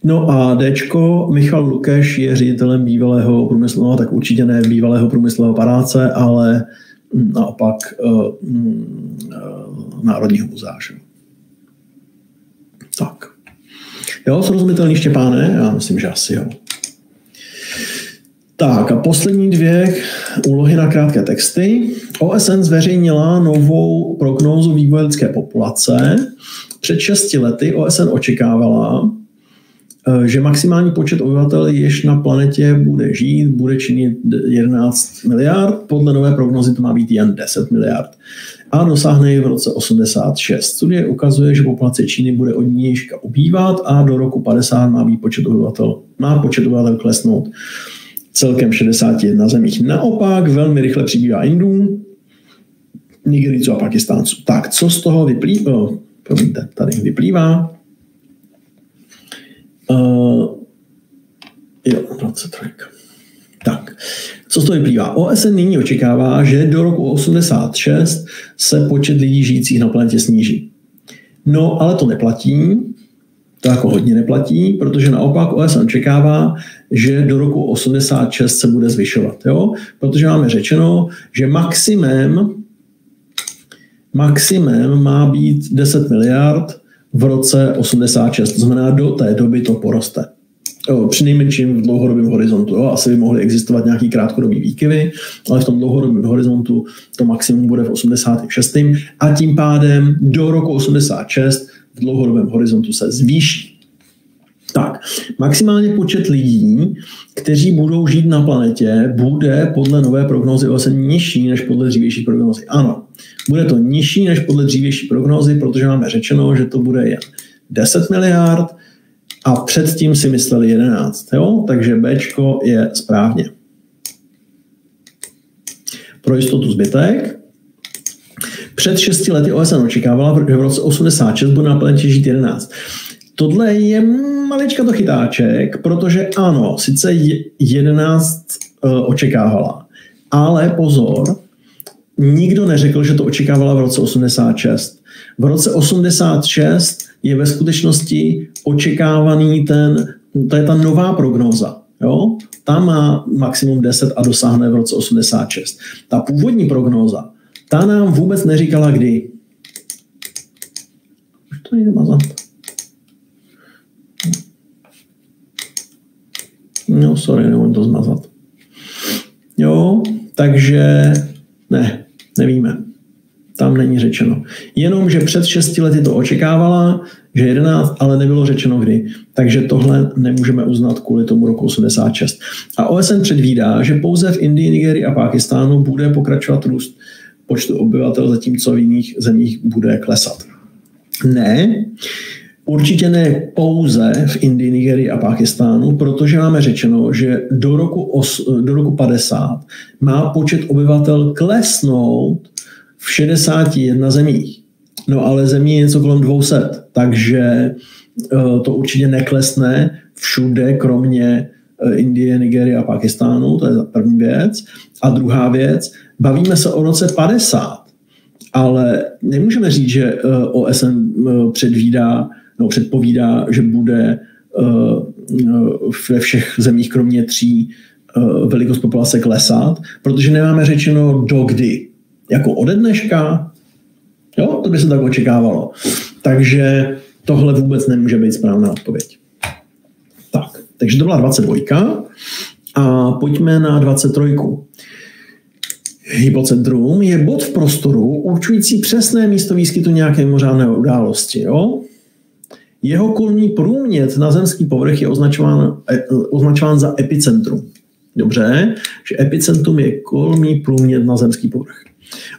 Speaker 1: No a Dčko, Michal Lukeš je ředitelem bývalého průmyslového, tak určitě ne bývalého průmyslového paláce, ale naopak Národního muzea. Tak. Jo, srozumitelný, Štěpáne? Já myslím, že asi jo. Tak a poslední 2 úlohy na krátké texty. OSN zveřejnila novou prognózu vývoje lidské populace. Před 6 lety OSN očekávala, že maximální počet obyvatel, jež na planetě bude žít, bude činit 11 miliard. Podle nové prognózy to má být jen 10 miliard. A dosáhne v roce 86. Studie ukazuje, že populace Číny bude od nížka ubývat a do roku 50 má počet obyvatel klesnout celkem 61 zemích. Naopak velmi rychle přibývá Indů. Nigerijců a Pakistánců. Tak, co z toho vyplývá? Promiňte, tady vyplývá. Jo, 23. Tak, co z toho vyplývá? OSN nyní očekává, že do roku 86 se počet lidí žijících na planetě sníží. No, ale to neplatí. To jako hodně neplatí, protože naopak OSN očekává, že do roku 86 se bude zvyšovat. Jo? Protože máme řečeno, že maximum má být 10 miliard v roce 86. To znamená, do té doby to poroste. Přinejmenším v dlouhodobém horizontu. Jo? Asi by mohly existovat nějaký krátkodobý výkyvy, ale v tom dlouhodobém horizontu to maximum bude v 86. A tím pádem do roku 86 v dlouhodobém horizontu se zvýší. Tak, maximálně počet lidí, kteří budou žít na planetě, bude podle nové prognózy OSN nižší než podle dřívější prognózy. Ano, bude to nižší než podle dřívější prognózy, protože máme řečeno, že to bude jen 10 miliard a předtím si mysleli 11. Jo? Takže Bčko je správně. Pro jistotu zbytek. Před 6 lety OSN očekávala, že v roce 86 bude na planetě žít 11. Tohle je malička to chytáček, protože ano, sice 11 očekávala, ale pozor, nikdo neřekl, že to očekávala v roce 86. V roce 86 je ve skutečnosti očekávaný to je ta nová prognóza. Jo? Ta má maximum 10 a dosáhne v roce 86. Ta původní prognóza, ta nám vůbec neříkala kdy. Už to nejde mazat. No, sorry, nemůžu to zmazat. Jo, takže nevíme. Tam není řečeno. Jenom, že před 6 lety to očekávala, že 11, ale nebylo řečeno kdy. Takže tohle nemůžeme uznat kvůli tomu roku 86. A OSN předvídá, že pouze v Indii, Nigerii a Pákistánu bude pokračovat růst počtu obyvatel, zatímco v jiných zemích bude klesat. Ne, určitě ne pouze v Indii, Nigerii a Pákistánu, protože máme řečeno, že do roku 50 má počet obyvatel klesnout v 61 zemích. No ale zemí je něco kolem 200, takže to určitě neklesne všude, kromě Indie, Nigerie a Pákistánu, to je první věc. A druhá věc, bavíme se o roce 50, ale nemůžeme říct, že OSN předpovídá, že bude ve všech zemích kromě 3 velikost populace klesat, protože nemáme řečeno do kdy. Jako ode dneška, jo, to by se tak očekávalo. Takže tohle vůbec nemůže být správná odpověď. Tak, takže to byla 22. A pojďme na 23. Hypocentrum je bod v prostoru určující přesné místo výskytu nějaké mimořádné události. Jo? Jeho kolmý průměr na zemský povrch je označován za epicentrum. Dobře, že epicentrum je kolmý průměr na zemský povrch.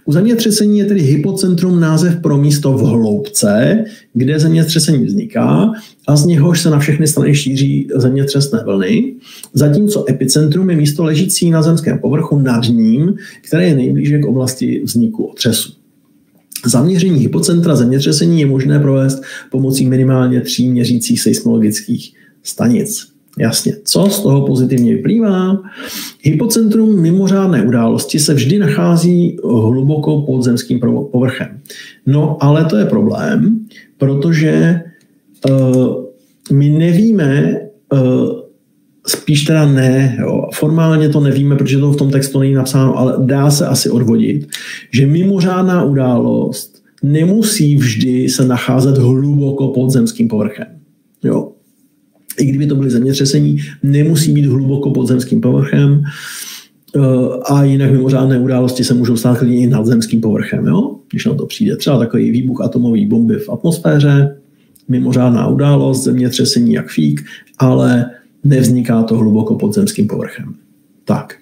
Speaker 1: U zemětřesení je tedy hypocentrum název pro místo v hloubce, kde zemětřesení vzniká a z něhož se na všechny strany šíří zemětřesné vlny, zatímco epicentrum je místo ležící na zemském povrchu nad ním, které je nejblíže k oblasti vzniku otřesu. Zaměření hypocentra zemětřesení je možné provést pomocí minimálně 3 měřících seismologických stanic. Jasně, co z toho pozitivně vyplývá? Hypocentrum mimořádné události se vždy nachází hluboko pod zemským povrchem. No, ale to je problém, protože my nevíme, spíš teda ne, jo, formálně to nevíme, protože to v tom textu není napsáno, ale dá se asi odvodit, že mimořádná událost nemusí vždy se nacházet hluboko pod zemským povrchem. Jo. I kdyby to byly zemětřesení, nemusí být hluboko pod zemským povrchem a jinak mimořádné události se můžou stát klidně i nad zemským povrchem. Jo? Když na to přijde třeba takový výbuch atomové bomby v atmosféře, mimořádná událost, zemětřesení jak fík, ale nevzniká to hluboko pod zemským povrchem. Tak.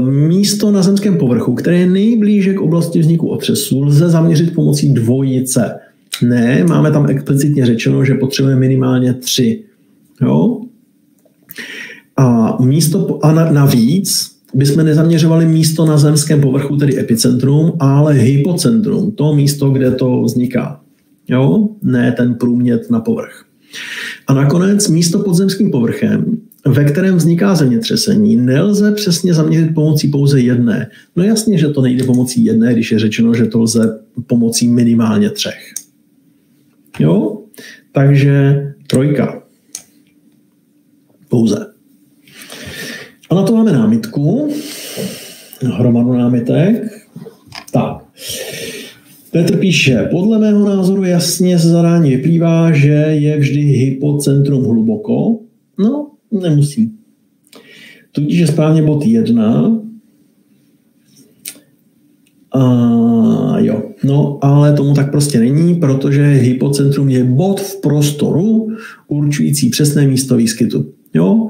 Speaker 1: Místo na zemském povrchu, které je nejblíže k oblasti vzniku otřesu, lze zaměřit pomocí dvojice. Ne, máme tam explicitně řečeno, že potřebujeme minimálně 3. Jo? A navíc bychom nezaměřovali místo na zemském povrchu, tedy epicentrum, ale hypocentrum, to místo, kde to vzniká. Jo? Ne ten průměr na povrch. A nakonec místo pod zemským povrchem, ve kterém vzniká zemětřesení, nelze přesně zaměřit pomocí pouze jedné. No jasně, že to nejde pomocí jedné, když je řečeno, že to lze pomocí minimálně 3. Jo? Takže 3. Pouze. A na to máme námitku, hromadu námitek. Tak. Petr píše, podle mého názoru jasně z zadání vyplývá, že je vždy hypocentrum hluboko. No, nemusí. Tudíž je správně bod 1. Jo, no, ale tomu tak prostě není, protože hypocentrum je bod v prostoru určující přesné místo výskytu. Jo?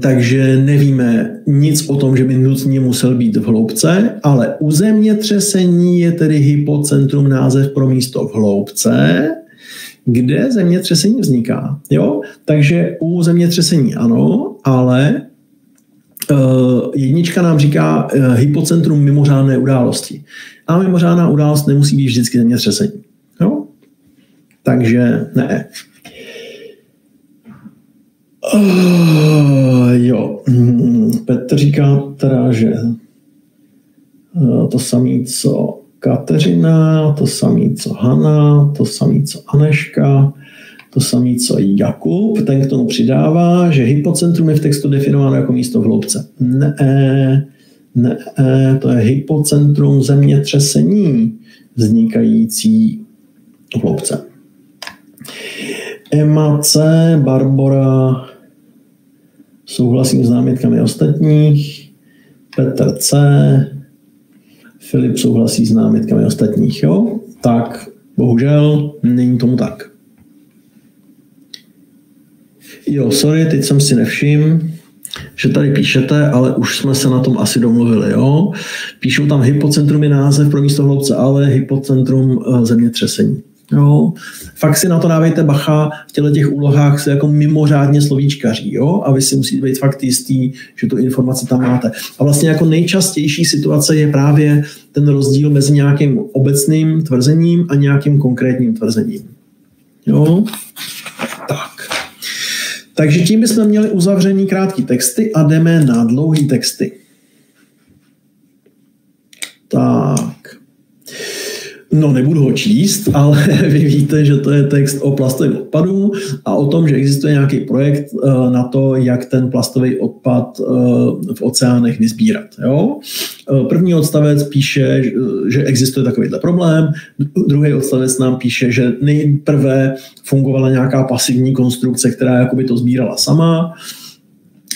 Speaker 1: Takže nevíme nic o tom, že by nutně musel být v hloubce, ale u zemětřesení je tedy hypocentrum název pro místo v hloubce, kde zemětřesení vzniká. Jo? Takže u zemětřesení ano, ale jednička nám říká hypocentrum mimořádné události. A mimořádná událost nemusí být vždycky zemětřesení. Jo? Takže ne. Jo. Petr říká teda, že to samé, co Kateřina, to samé, co Hana, to samé, co Aneška, to samé, co Jakub. Ten k tomu přidává, že hypocentrum je v textu definováno jako místo v hloubce. Ne, to je hypocentrum zemětřesení vznikající v hloubce. Emma C, Barbora, souhlasím s námitkami ostatních, Petr C, Filip souhlasí s námitkami ostatních, jo? Tak, bohužel, není tomu tak. Jo, sorry, teď jsem si nevšiml, že tady píšete, ale už jsme se na tom asi domluvili, jo? Píšou tam hypocentrum je název pro místo v hloubce, ale hypocentrum zemětřesení. Jo. Fakt si na to dávejte bacha, v těch úlohách se jako mimořádně slovíčkaří, jo? A vy si musíte být fakt jistý, že tu informaci tam máte. A vlastně jako nejčastější situace je právě ten rozdíl mezi nějakým obecným tvrzením a nějakým konkrétním tvrzením. Jo? Tak. Takže tím bychom měli uzavřený krátký texty a jdeme na dlouhý texty. Tak. No, nebudu ho číst, ale vy víte, že to je text o plastovém odpadu a o tom, že existuje nějaký projekt na to, jak ten plastový odpad v oceánech vyzbírat. Jo? První odstavec píše, že existuje takovýhle problém, druhý odstavec nám píše, že nejprve fungovala nějaká pasivní konstrukce, která jakoby to sbírala sama,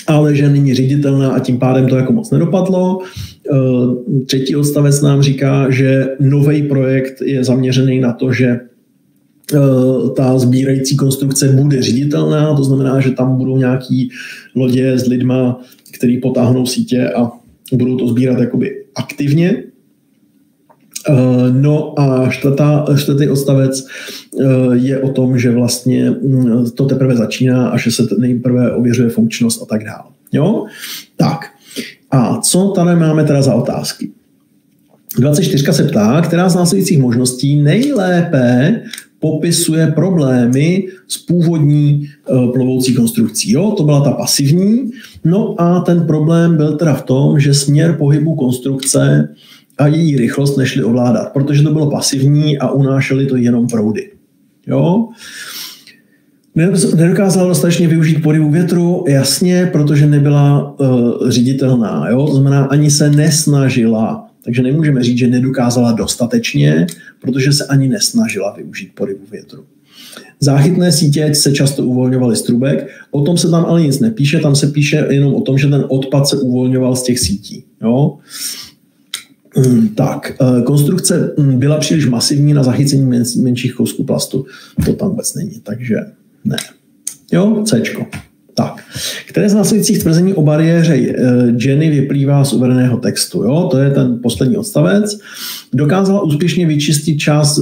Speaker 1: ale že není ředitelná a tím pádem to jako moc nedopadlo. Třetí odstavec nám říká, že nový projekt je zaměřený na to, že ta sbírající konstrukce bude ředitelná, to znamená, že tam budou nějaký lodě s lidma, který potáhnou sítě a budou to sbírat jakoby aktivně. No a čtvrtý odstavec je o tom, že vlastně to teprve začíná a že se nejprve ověřuje funkčnost a tak dále. Jo? Tak. A co tady máme teda za otázky? 24 se ptá, která z následujících možností nejlépe popisuje problémy s původní plovoucí konstrukcí. Jo? To byla ta pasivní. No a ten problém byl teda v tom, že směr pohybu konstrukce a její rychlost nešli ovládat, protože to bylo pasivní a unášely to jenom proudy. Jo? Nedokázala dostatečně využít pohybu větru, jasně, protože nebyla ředitelná. Jo? To znamená, ani se nesnažila. Takže nemůžeme říct, že nedokázala dostatečně, protože se ani nesnažila využít pohybu větru. Záchytné sítě se často uvolňovaly z trubek, o tom se tam ale nic nepíše, tam se píše jenom o tom, že ten odpad se uvolňoval z těch sítí. Jo? Tak, konstrukce byla příliš masivní na zachycení menších kousků plastu. To tam vůbec není, takže ne. Jo, Cčko. Tak, které z následujících tvrzení o bariéře Jenny vyplývá z uvedeného textu? Jo? To je ten poslední odstavec. Dokázala úspěšně vyčistit část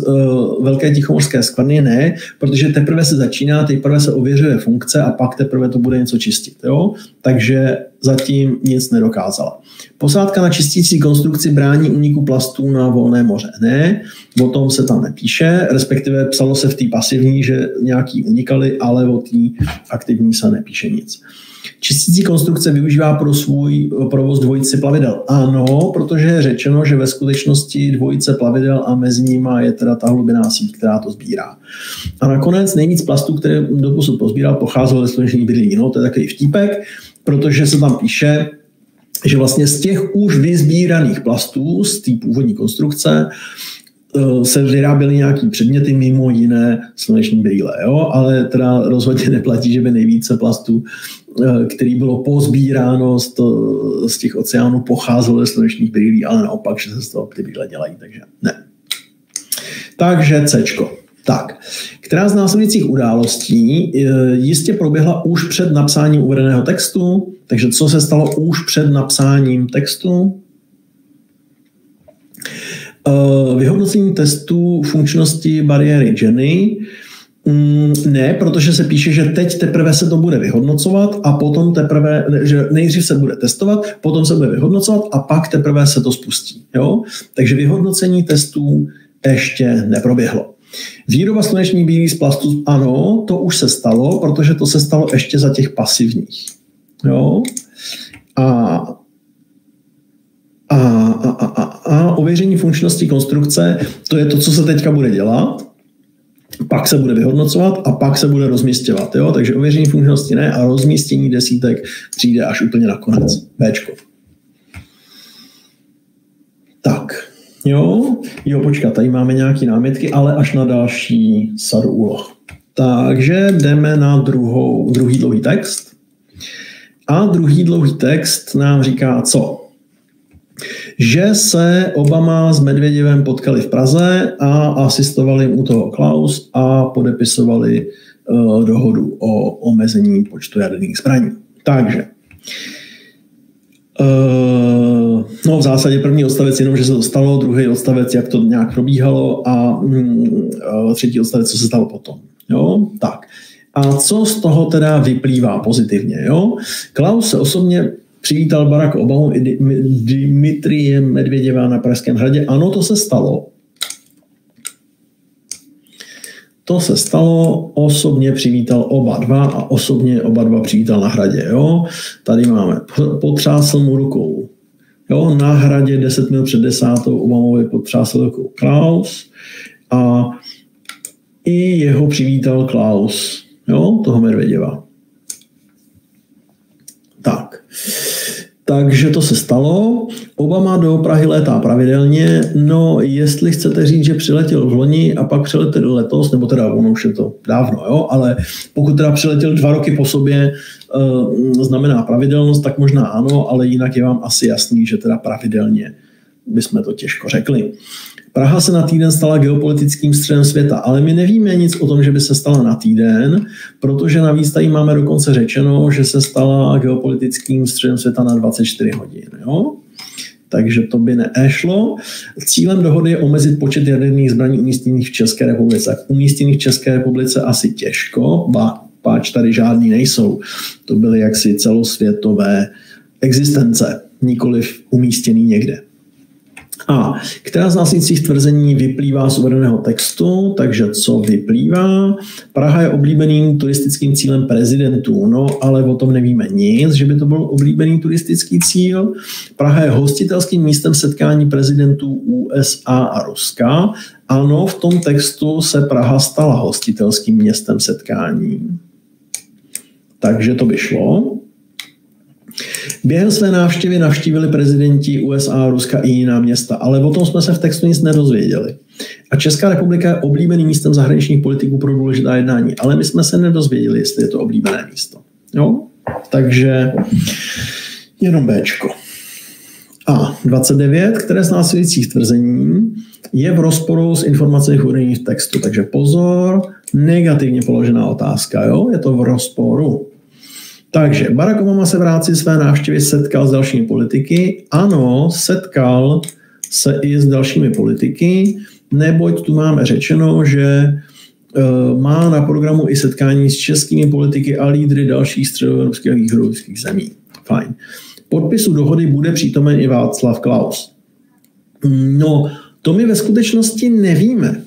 Speaker 1: Velké tichomorské skvrny? Ne, protože teprve se začíná, teprve se ověřuje funkce a pak teprve to bude něco čistit. Jo? Takže zatím nic nedokázala. Posádka na čistící konstrukci brání úniku plastů na volné moře. Ne, o tom se tam nepíše, respektive psalo se v té pasivní, že nějaký unikali, ale o té aktivní se nepíše nic. Čistící konstrukce využívá pro svůj provoz dvojici plavidel. Ano, protože je řečeno, že ve skutečnosti dvojice plavidel a mezi nimi je teda ta hlubinná síť, která to sbírá. A nakonec nejvíc plastů, které doposud pozbíral, pocházelo ze slunečních brýlí. No, to je takový vtípek, protože se tam píše, že vlastně z těch už vyzbíraných plastů, z té původní konstrukce, se vyráběly nějaký předměty, mimo jiné sluneční brýle. Jo? Ale teda rozhodně neplatí, že by nejvíce plastů, který bylo pozbíráno z těch oceánů, pocházelo ze slunečních brýlí, ale naopak, že se z toho ty brýle dělají, takže ne. Takže Cčko. Tak, která z následujících událostí jistě proběhla už před napsáním uvedeného textu, takže co se stalo už před napsáním textu? Vyhodnocení testů funkčnosti bariéry Jenny. Ne, protože se píše, že teď teprve se to bude vyhodnocovat a potom teprve, že nejdřív se bude testovat, potom se bude vyhodnocovat a pak teprve se to spustí. Jo? Takže vyhodnocení testů ještě neproběhlo. Výroba slunečních brýlí z plastu, ano, to už se stalo, protože to se stalo ještě za těch pasivních. Jo? A ověření funkčnosti konstrukce, to je to, co se teďka bude dělat, pak se bude vyhodnocovat a pak se bude rozmisťovat. Jo? Takže ověření funkčnosti ne a rozmístění desítek přijde až úplně nakonec. Bčko. Tak. Jo, počkat, tady máme nějaké námitky, ale až na další sadu úloh. Takže jdeme na druhý dlouhý text. A druhý dlouhý text nám říká co? Že se Obama s Medvěděvem potkali v Praze a asistovali mu toho Klaus a podepisovali dohodu o omezení počtu jaderných zbraní. Takže no v zásadě první odstavec jenom, že se to stalo, druhý odstavec, jak to nějak probíhalo a třetí odstavec, co se stalo potom. Jo? Tak. A co z toho teda vyplývá pozitivně? Jo? Klaus se osobně přivítal Barack Obamu i Dmitrije Medvěděva na Pražském hradě. Ano, to se stalo. To se stalo, osobně přivítal oba dva a osobně oba dva přivítal na hradě. Jo? Tady máme, potřásl mu rukou. Jo? Na hradě 10 minut před 10. Obamovi potřásl rukou Klaus a i jeho přivítal Klaus, jo? Toho Medvěděva. Tak. Takže to se stalo. Obama do Prahy létá pravidelně. No, jestli chcete říct, že přiletěl v loni a pak přiletěl letos, nebo teda ono už je to dávno, jo, ale pokud teda přiletěl 2 roky po sobě, znamená pravidelnost, tak možná ano, ale jinak je vám asi jasný, že teda pravidelně bychom to těžko řekli. Praha se na týden stala geopolitickým středem světa, ale my nevíme nic o tom, že by se stala na týden, protože navíc tady máme dokonce řečeno, že se stala geopolitickým středem světa na 24 hodin. Jo? Takže to by nešlo. Cílem dohody je omezit počet jaderných zbraní umístěných v České republice. Umístěných v České republice asi těžko, páč tady žádný nejsou. To byly jaksi celosvětové existence, nikoliv umístěný někde. A která z následujících tvrzení vyplývá z uvedeného textu? Takže co vyplývá? Praha je oblíbeným turistickým cílem prezidentů, no ale o tom nevíme nic, že by to byl oblíbený turistický cíl. Praha je hostitelským místem setkání prezidentů USA a Ruska. Ano, v tom textu se Praha stala hostitelským městem setkání. Takže to by šlo. Během své návštěvy navštívili prezidenti USA, Ruska i jiná města, ale o tom jsme se v textu nic nedozvěděli. A Česká republika je oblíbeným místem zahraničních politiků pro důležitá jednání, ale my jsme se nedozvěděli, jestli je to oblíbené místo. Jo? Takže jenom Bčko. A 29, které z následujících tvrzení je v rozporu s informacemi uvedených v textu. Takže pozor, negativně položená otázka, jo? Je to v rozporu. Takže Barack Obama se v rámci své návštěvy setkal s dalšími politiky. Ano, setkal se i s dalšími politiky, neboť tu máme řečeno, že má na programu i setkání s českými politiky a lídry dalších středoevropských a východoevropských zemí. Fajn. Podpisu dohody bude přítomen i Václav Klaus. No, to my ve skutečnosti nevíme.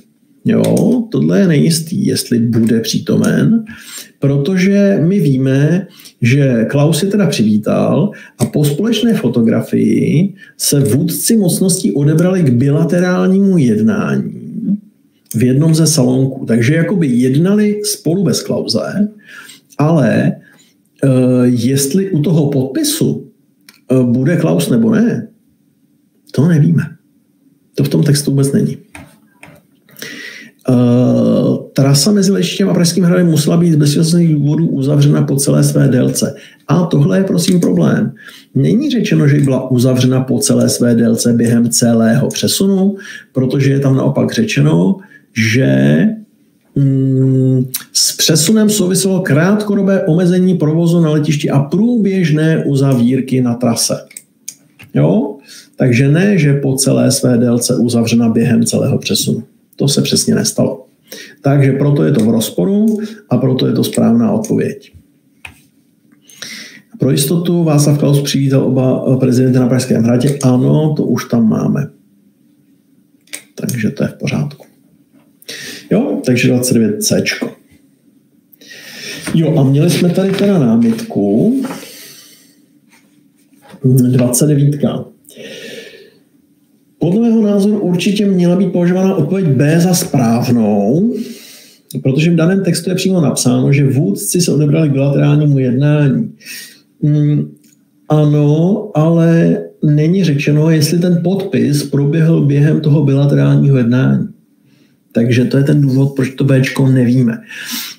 Speaker 1: Jo, tohle je nejistý, jestli bude přítomen, protože my víme, že Klaus je teda přivítal a po společné fotografii se vůdci mocností odebrali k bilaterálnímu jednání v jednom ze salonků. Takže jakoby jednali spolu bez Klause, ale jestli u toho podpisu bude Klaus nebo ne, to nevíme. To v tom textu vůbec není. Trasa mezi Lečištěm a Pražským hradem musela být z bezpečnostních důvodů uzavřena po celé své délce. A tohle je prosím problém. Není řečeno, že byla uzavřena po celé své délce během celého přesunu, protože je tam naopak řečeno, že s přesunem souviselo krátkodobé omezení provozu na letišti a průběžné uzavírky na trase. Jo? Takže ne, že po celé své délce uzavřena během celého přesunu. To se přesně nestalo. Takže proto je to v rozporu a proto je to správná odpověď. Pro jistotu Václav Klaus přivítal oba prezidenty na Pražském hradě. Ano, to už tam máme. Takže to je v pořádku. Jo, takže 29C. Jo, a měli jsme tady teda námitku. 29. Podle mého názoru určitě měla být považována odpověď B za správnou, protože v daném textu je přímo napsáno, že vůdci se odebrali k bilaterálnímu jednání. Ano, ale není řečeno, jestli ten podpis proběhl během toho bilaterálního jednání. Takže to je ten důvod, proč to Bčko nevíme.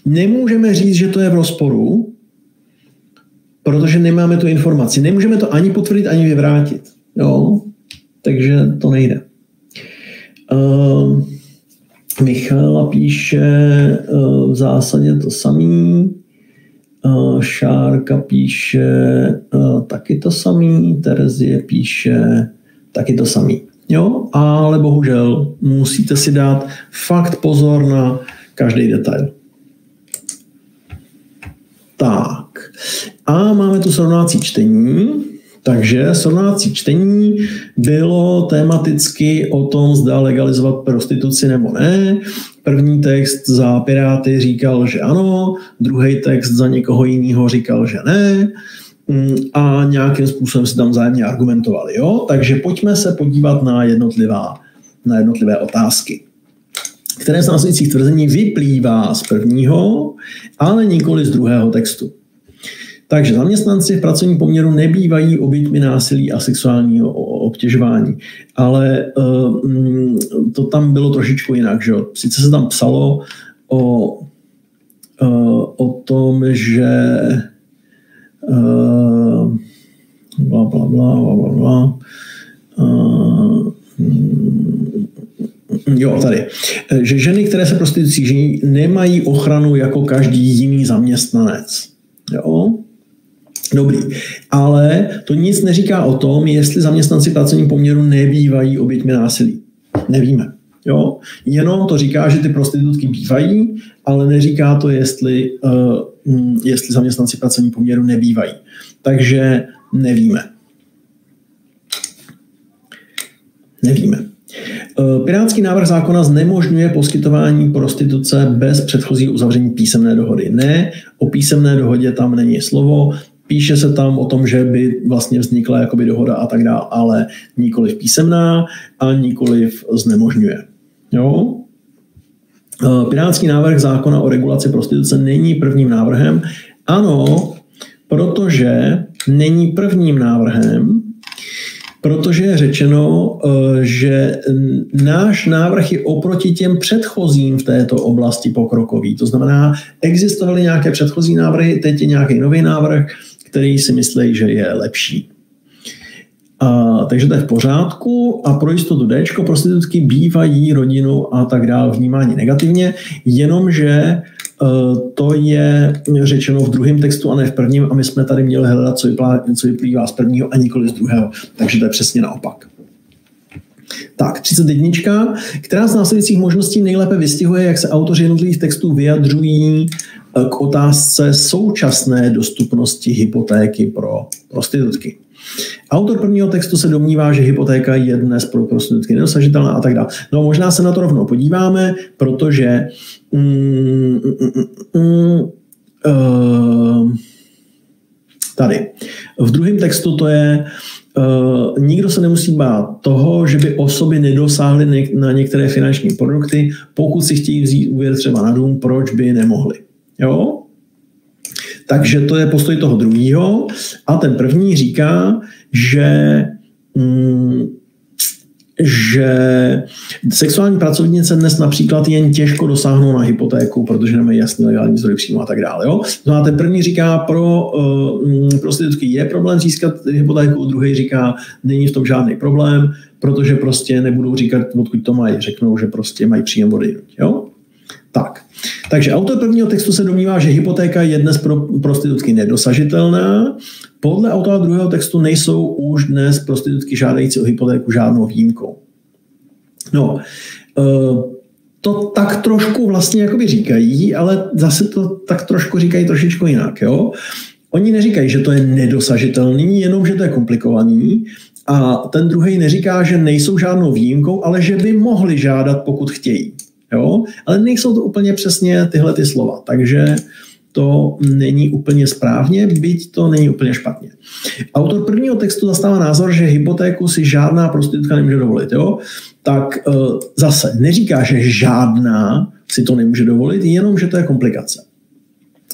Speaker 1: Nemůžeme říct, že to je v rozporu, protože nemáme tu informaci. Nemůžeme to ani potvrdit, ani vyvrátit. Jo? Takže to nejde. Michaela píše v zásadě to samý. Šárka píše taky to samý. Terezie píše taky to samý. Jo, ale bohužel musíte si dát fakt pozor na každý detail. Tak. A máme tu srovnávací čtení. Takže srovnávací čtení bylo tematicky o tom, zda legalizovat prostituci nebo ne. První text za Piráty říkal, že ano, druhý text za někoho jiného říkal, že ne. A nějakým způsobem si tam vzájemně argumentovali. Jo? Takže pojďme se podívat na jednotlivé otázky. Které z následujících tvrzení vyplývá z prvního, ale nikoli z druhého textu. Takže zaměstnanci v pracovním poměru nebývají oběťmi násilí a sexuálního obtěžování. Ale to tam bylo trošičku jinak. Že? Sice se tam psalo o tom, že bla, bla, bla, bla, bla. Jo, tady. Že ženy, které se prostitucí živí, nemají ochranu jako každý jiný zaměstnanec. Jo? Dobrý. Ale to nic neříká o tom, jestli zaměstnanci v pracovním poměru nebývají oběťmi násilí. Nevíme. Jo? Jenom to říká, že ty prostitutky bývají, ale neříká to, jestli zaměstnanci v pracovním poměru nebývají. Takže nevíme. Pirátský návrh zákona znemožňuje poskytování prostituce bez předchozího uzavření písemné dohody. Ne, o písemné dohodě tam není slovo, píše se tam o tom, že by vlastně vznikla jakoby dohoda a tak dále, ale nikoliv písemná a nikoliv znemožňuje. Jo? Pirátský návrh zákona o regulaci prostituce není prvním návrhem. Ano, protože není prvním návrhem, protože je řečeno, že náš návrh je oproti těm předchozím v této oblasti pokrokový. To znamená, existovaly nějaké předchozí návrhy, teď je nějaký nový návrh, který si myslí, že je lepší. Takže to je v pořádku a pro jistotu Dčko, prostitutky bývají rodinu a tak dále vnímání negativně, jenomže to je řečeno v druhém textu a ne v prvním a my jsme tady měli hledat, co vyplývá z prvního a nikoli z druhého. Takže to je přesně naopak. Tak, 31. Která z následujících možností nejlépe vystihuje, jak se autoři jednotlivých textů vyjadřují k otázce současné dostupnosti hypotéky pro prostitutky. Autor prvního textu se domnívá, že hypotéka je dnes pro prostitutky nedosažitelná a tak dále. No možná se na to rovnou podíváme, protože tady v druhém textu to je nikdo se nemusí bát toho, že by osoby nedosáhly na některé finanční produkty, pokud si chtějí vzít úvěr třeba na dům, proč by nemohli. Jo? Takže to je postoj toho druhého. A ten první říká, že sexuální pracovnice dnes například jen těžko dosáhnou na hypotéku, protože nemají jasný legální zdroj příjmu a tak dále. Jo? No a ten první říká, pro prostitutky je problém získat hypotéku, druhý říká, není v tom žádný problém, protože prostě nebudou říkat, odkud to mají, řeknou, že prostě mají příjem vody. Jo? Tak. Takže autor prvního textu se domnívá, že hypotéka je dnes pro prostitutky nedosažitelná. Podle autora druhého textu nejsou už dnes prostitutky žádající o hypotéku žádnou výjimkou. No, to tak trošku vlastně jakoby říkají, ale zase to tak trošku říkají trošičku jinak. Jo? Oni neříkají, že to je nedosažitelný, jenom že to je komplikovaný. A ten druhý neříká, že nejsou žádnou výjimkou, ale že by mohli žádat, pokud chtějí. Jo? Ale nejsou to úplně přesně tyhle ty slova, takže to není úplně správně, byť to není úplně špatně. Autor prvního textu zastává názor, že hypotéku si žádná prostitutka nemůže dovolit. Jo? Tak zase neříká, že žádná si to nemůže dovolit, jenom že to je komplikace.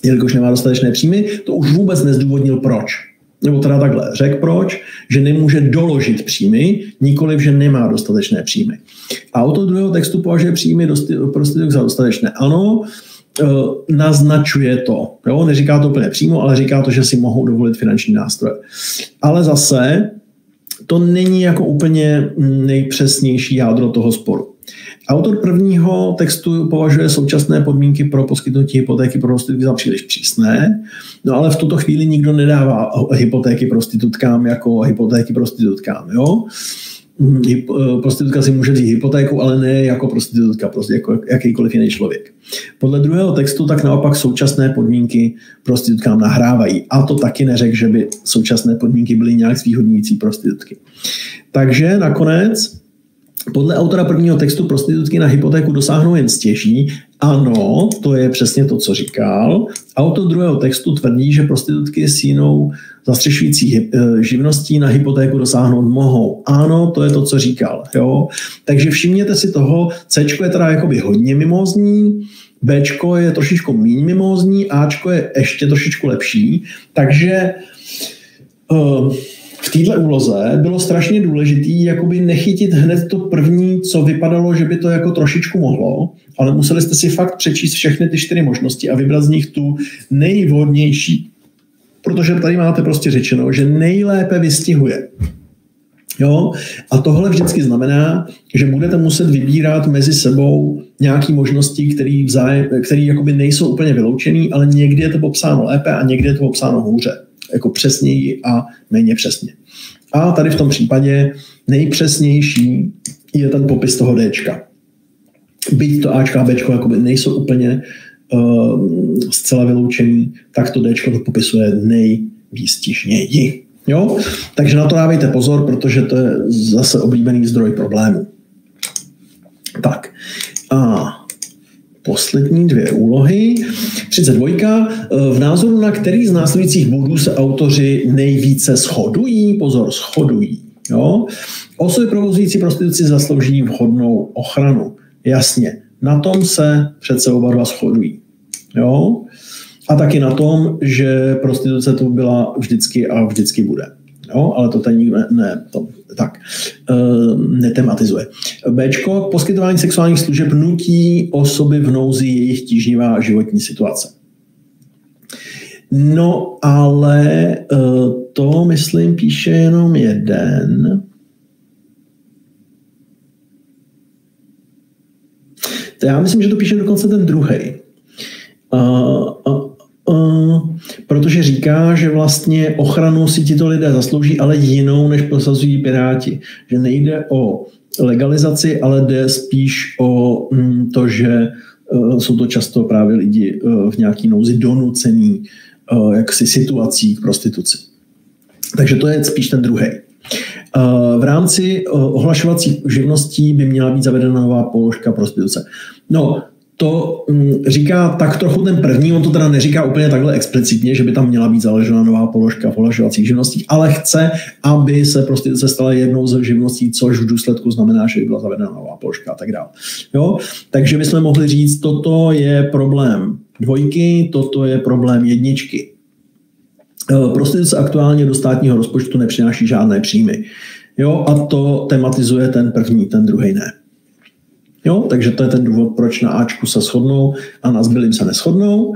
Speaker 1: Jelikož nemá dostatečné příjmy, to už vůbec nezdůvodnil proč. Nebo teda takhle, řekl proč, že nemůže doložit příjmy, nikoliv, že nemá dostatečné příjmy. Autor druhého textu považuje příjmy prostitutek za dostatečné. Ano, naznačuje to. Jo? Neříká to úplně přímo, ale říká to, že si mohou dovolit finanční nástroje. Ale zase to není jako úplně nejpřesnější jádro toho sporu. Autor prvního textu považuje současné podmínky pro poskytnutí hypotéky pro prostitutky za příliš přísné, no ale v tuto chvíli nikdo nedává hypotéky prostitutkám jako hypotéky prostitutkám. Jo? Prostitutka si může vzít hypotéku, ale ne jako prostitutka, prostě jako jakýkoliv jiný člověk. Podle druhého textu tak naopak současné podmínky prostitutkám nahrávají. A to taky neřekl, že by současné podmínky byly nějak zvýhodňující prostitutky. Takže nakonec podle autora prvního textu prostitutky na hypotéku dosáhnou jen stěží. Ano, to je přesně to, co říkal. Autor druhého textu tvrdí, že prostitutky s jinou zastřešující živností na hypotéku dosáhnout mohou. Ano, to je to, co říkal. Jo? Takže všimněte si toho, Cčko je teda jakoby hodně mimózní, Bčko je trošičku míň mimózní, Ačko je ještě trošičku lepší. Takže v této úloze bylo strašně důležitý jakoby nechytit hned to první, co vypadalo, že by to jako trošičku mohlo, ale museli jste si fakt přečíst všechny ty 4 možnosti a vybrat z nich tu nejvhodnější. Protože tady máte prostě řečeno, že nejlépe vystihuje. Jo? A tohle vždycky znamená, že budete muset vybírat mezi sebou nějaké možnosti, které jakoby nejsou úplně vyloučené, ale někdy je to popsáno lépe a někdy je to popsáno hůře. Jako přesněji a méně přesně. A tady v tom případě nejpřesnější je ten popis toho Dčka. Byť to Ačka a Bčko jakoby nejsou úplně zcela vyloučený, tak to Dčko to popisuje nejvýstižněji. Jo? Takže na to dávejte pozor, protože to je zase oblíbený zdroj problému. Tak. A poslední 2 úlohy. 32. V názoru na který z následujících bodů se autoři nejvíce shodují? Pozor, shodují. Jo? Osoby provozující prostituci zaslouží vhodnou ochranu. Jasně, na tom se přece oba dva shodují. Jo? A taky na tom, že prostituce tu byla vždycky a vždycky bude. Jo? Ale to tady nikdo netematizuje. Bčko, poskytování sexuálních služeb nutí osoby v nouzi jejich tíživá životní situace. No, ale to, myslím, píše jenom jeden. Já myslím, že to píše dokonce ten druhej. Protože říká, že vlastně ochranu si tito lidé zaslouží, ale jinou, než prosazují Piráti. Že nejde o legalizaci, ale jde spíš o to, že jsou to často právě lidi v nějaký nouzi donucený jaksi situací k prostituci. Takže to je spíš ten druhý. V rámci ohlašovacích živností by měla být zavedena nová položka prostituce. No, to říká tak trochu ten první, on to teda neříká úplně takhle explicitně, že by tam měla být založena nová položka v ohlašovacích živnostích, ale chce, aby se prostituce stala jednou z živností, což v důsledku znamená, že by byla zavedena nová položka a tak dále. Jo? Takže bychom mohli říct, toto je problém dvojky, toto je problém jedničky. Prostituce aktuálně do státního rozpočtu nepřináší žádné příjmy. Jo? A to tematizuje ten první, ten druhý ne. Jo, takže to je ten důvod, proč na Ačku se shodnou a na zbylým se neshodnou.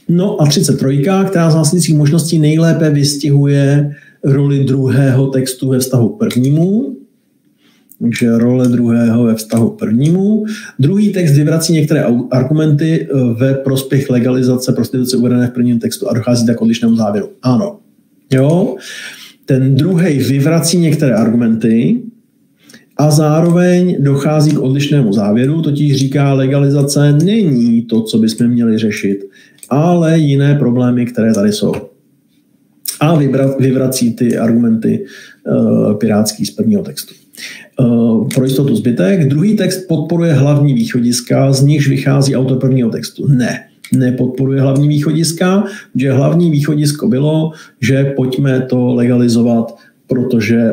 Speaker 1: No a 33, která z následujících možností nejlépe vystihuje roli druhého textu ve vztahu k prvnímu. Takže role druhého ve vztahu k prvnímu. Druhý text vyvrací některé argumenty ve prospěch legalizace prostituce uvedené v prvním textu a dochází tak k odlišnému závěru. Ano. Jo. Ten druhý vyvrací některé argumenty a zároveň dochází k odlišnému závěru, totiž říká, legalizace není to, co bychom měli řešit, ale jiné problémy, které tady jsou. A vyvrací ty argumenty pirátský z prvního textu. Pro jistotu zbytek. Druhý text podporuje hlavní východiska, z nichž vychází autor prvního textu. Ne, nepodporuje hlavní východiska, že hlavní východisko bylo, že pojďme to legalizovat, protože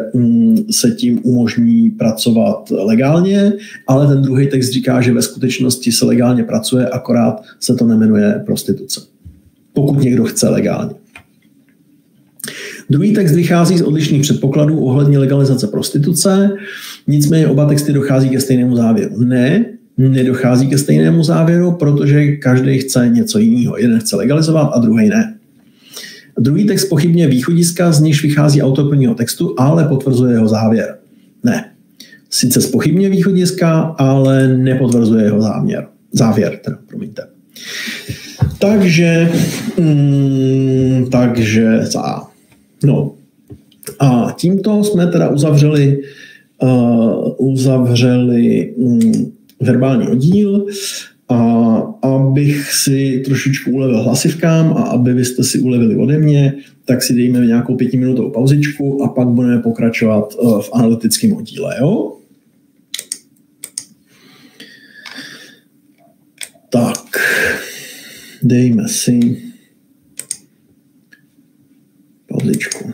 Speaker 1: se tím umožní pracovat legálně, ale ten druhý text říká, že ve skutečnosti se legálně pracuje, akorát se to nejmenuje prostituce. Pokud někdo chce legálně. Druhý text vychází z odlišných předpokladů ohledně legalizace prostituce, nicméně oba texty dochází ke stejnému závěru. Ne, nedochází ke stejnému závěru, protože každý chce něco jiného. Jeden chce legalizovat a druhý ne. Druhý text pochybně východiska, z nichž vychází autor prvního textu, ale potvrzuje jeho závěr. Ne. Sice zpochybně východiska, ale nepotvrzuje jeho závěr. Takže no. A tímto jsme teda uzavřeli verbální oddíl. A abych si trošičku ulevil hlasivkám a aby vy jste si ulevili ode mě, tak si dejme nějakou 5minutovou pauzičku a pak budeme pokračovat v analytickém oddíle. Jo? Tak, dejme si pauzičku.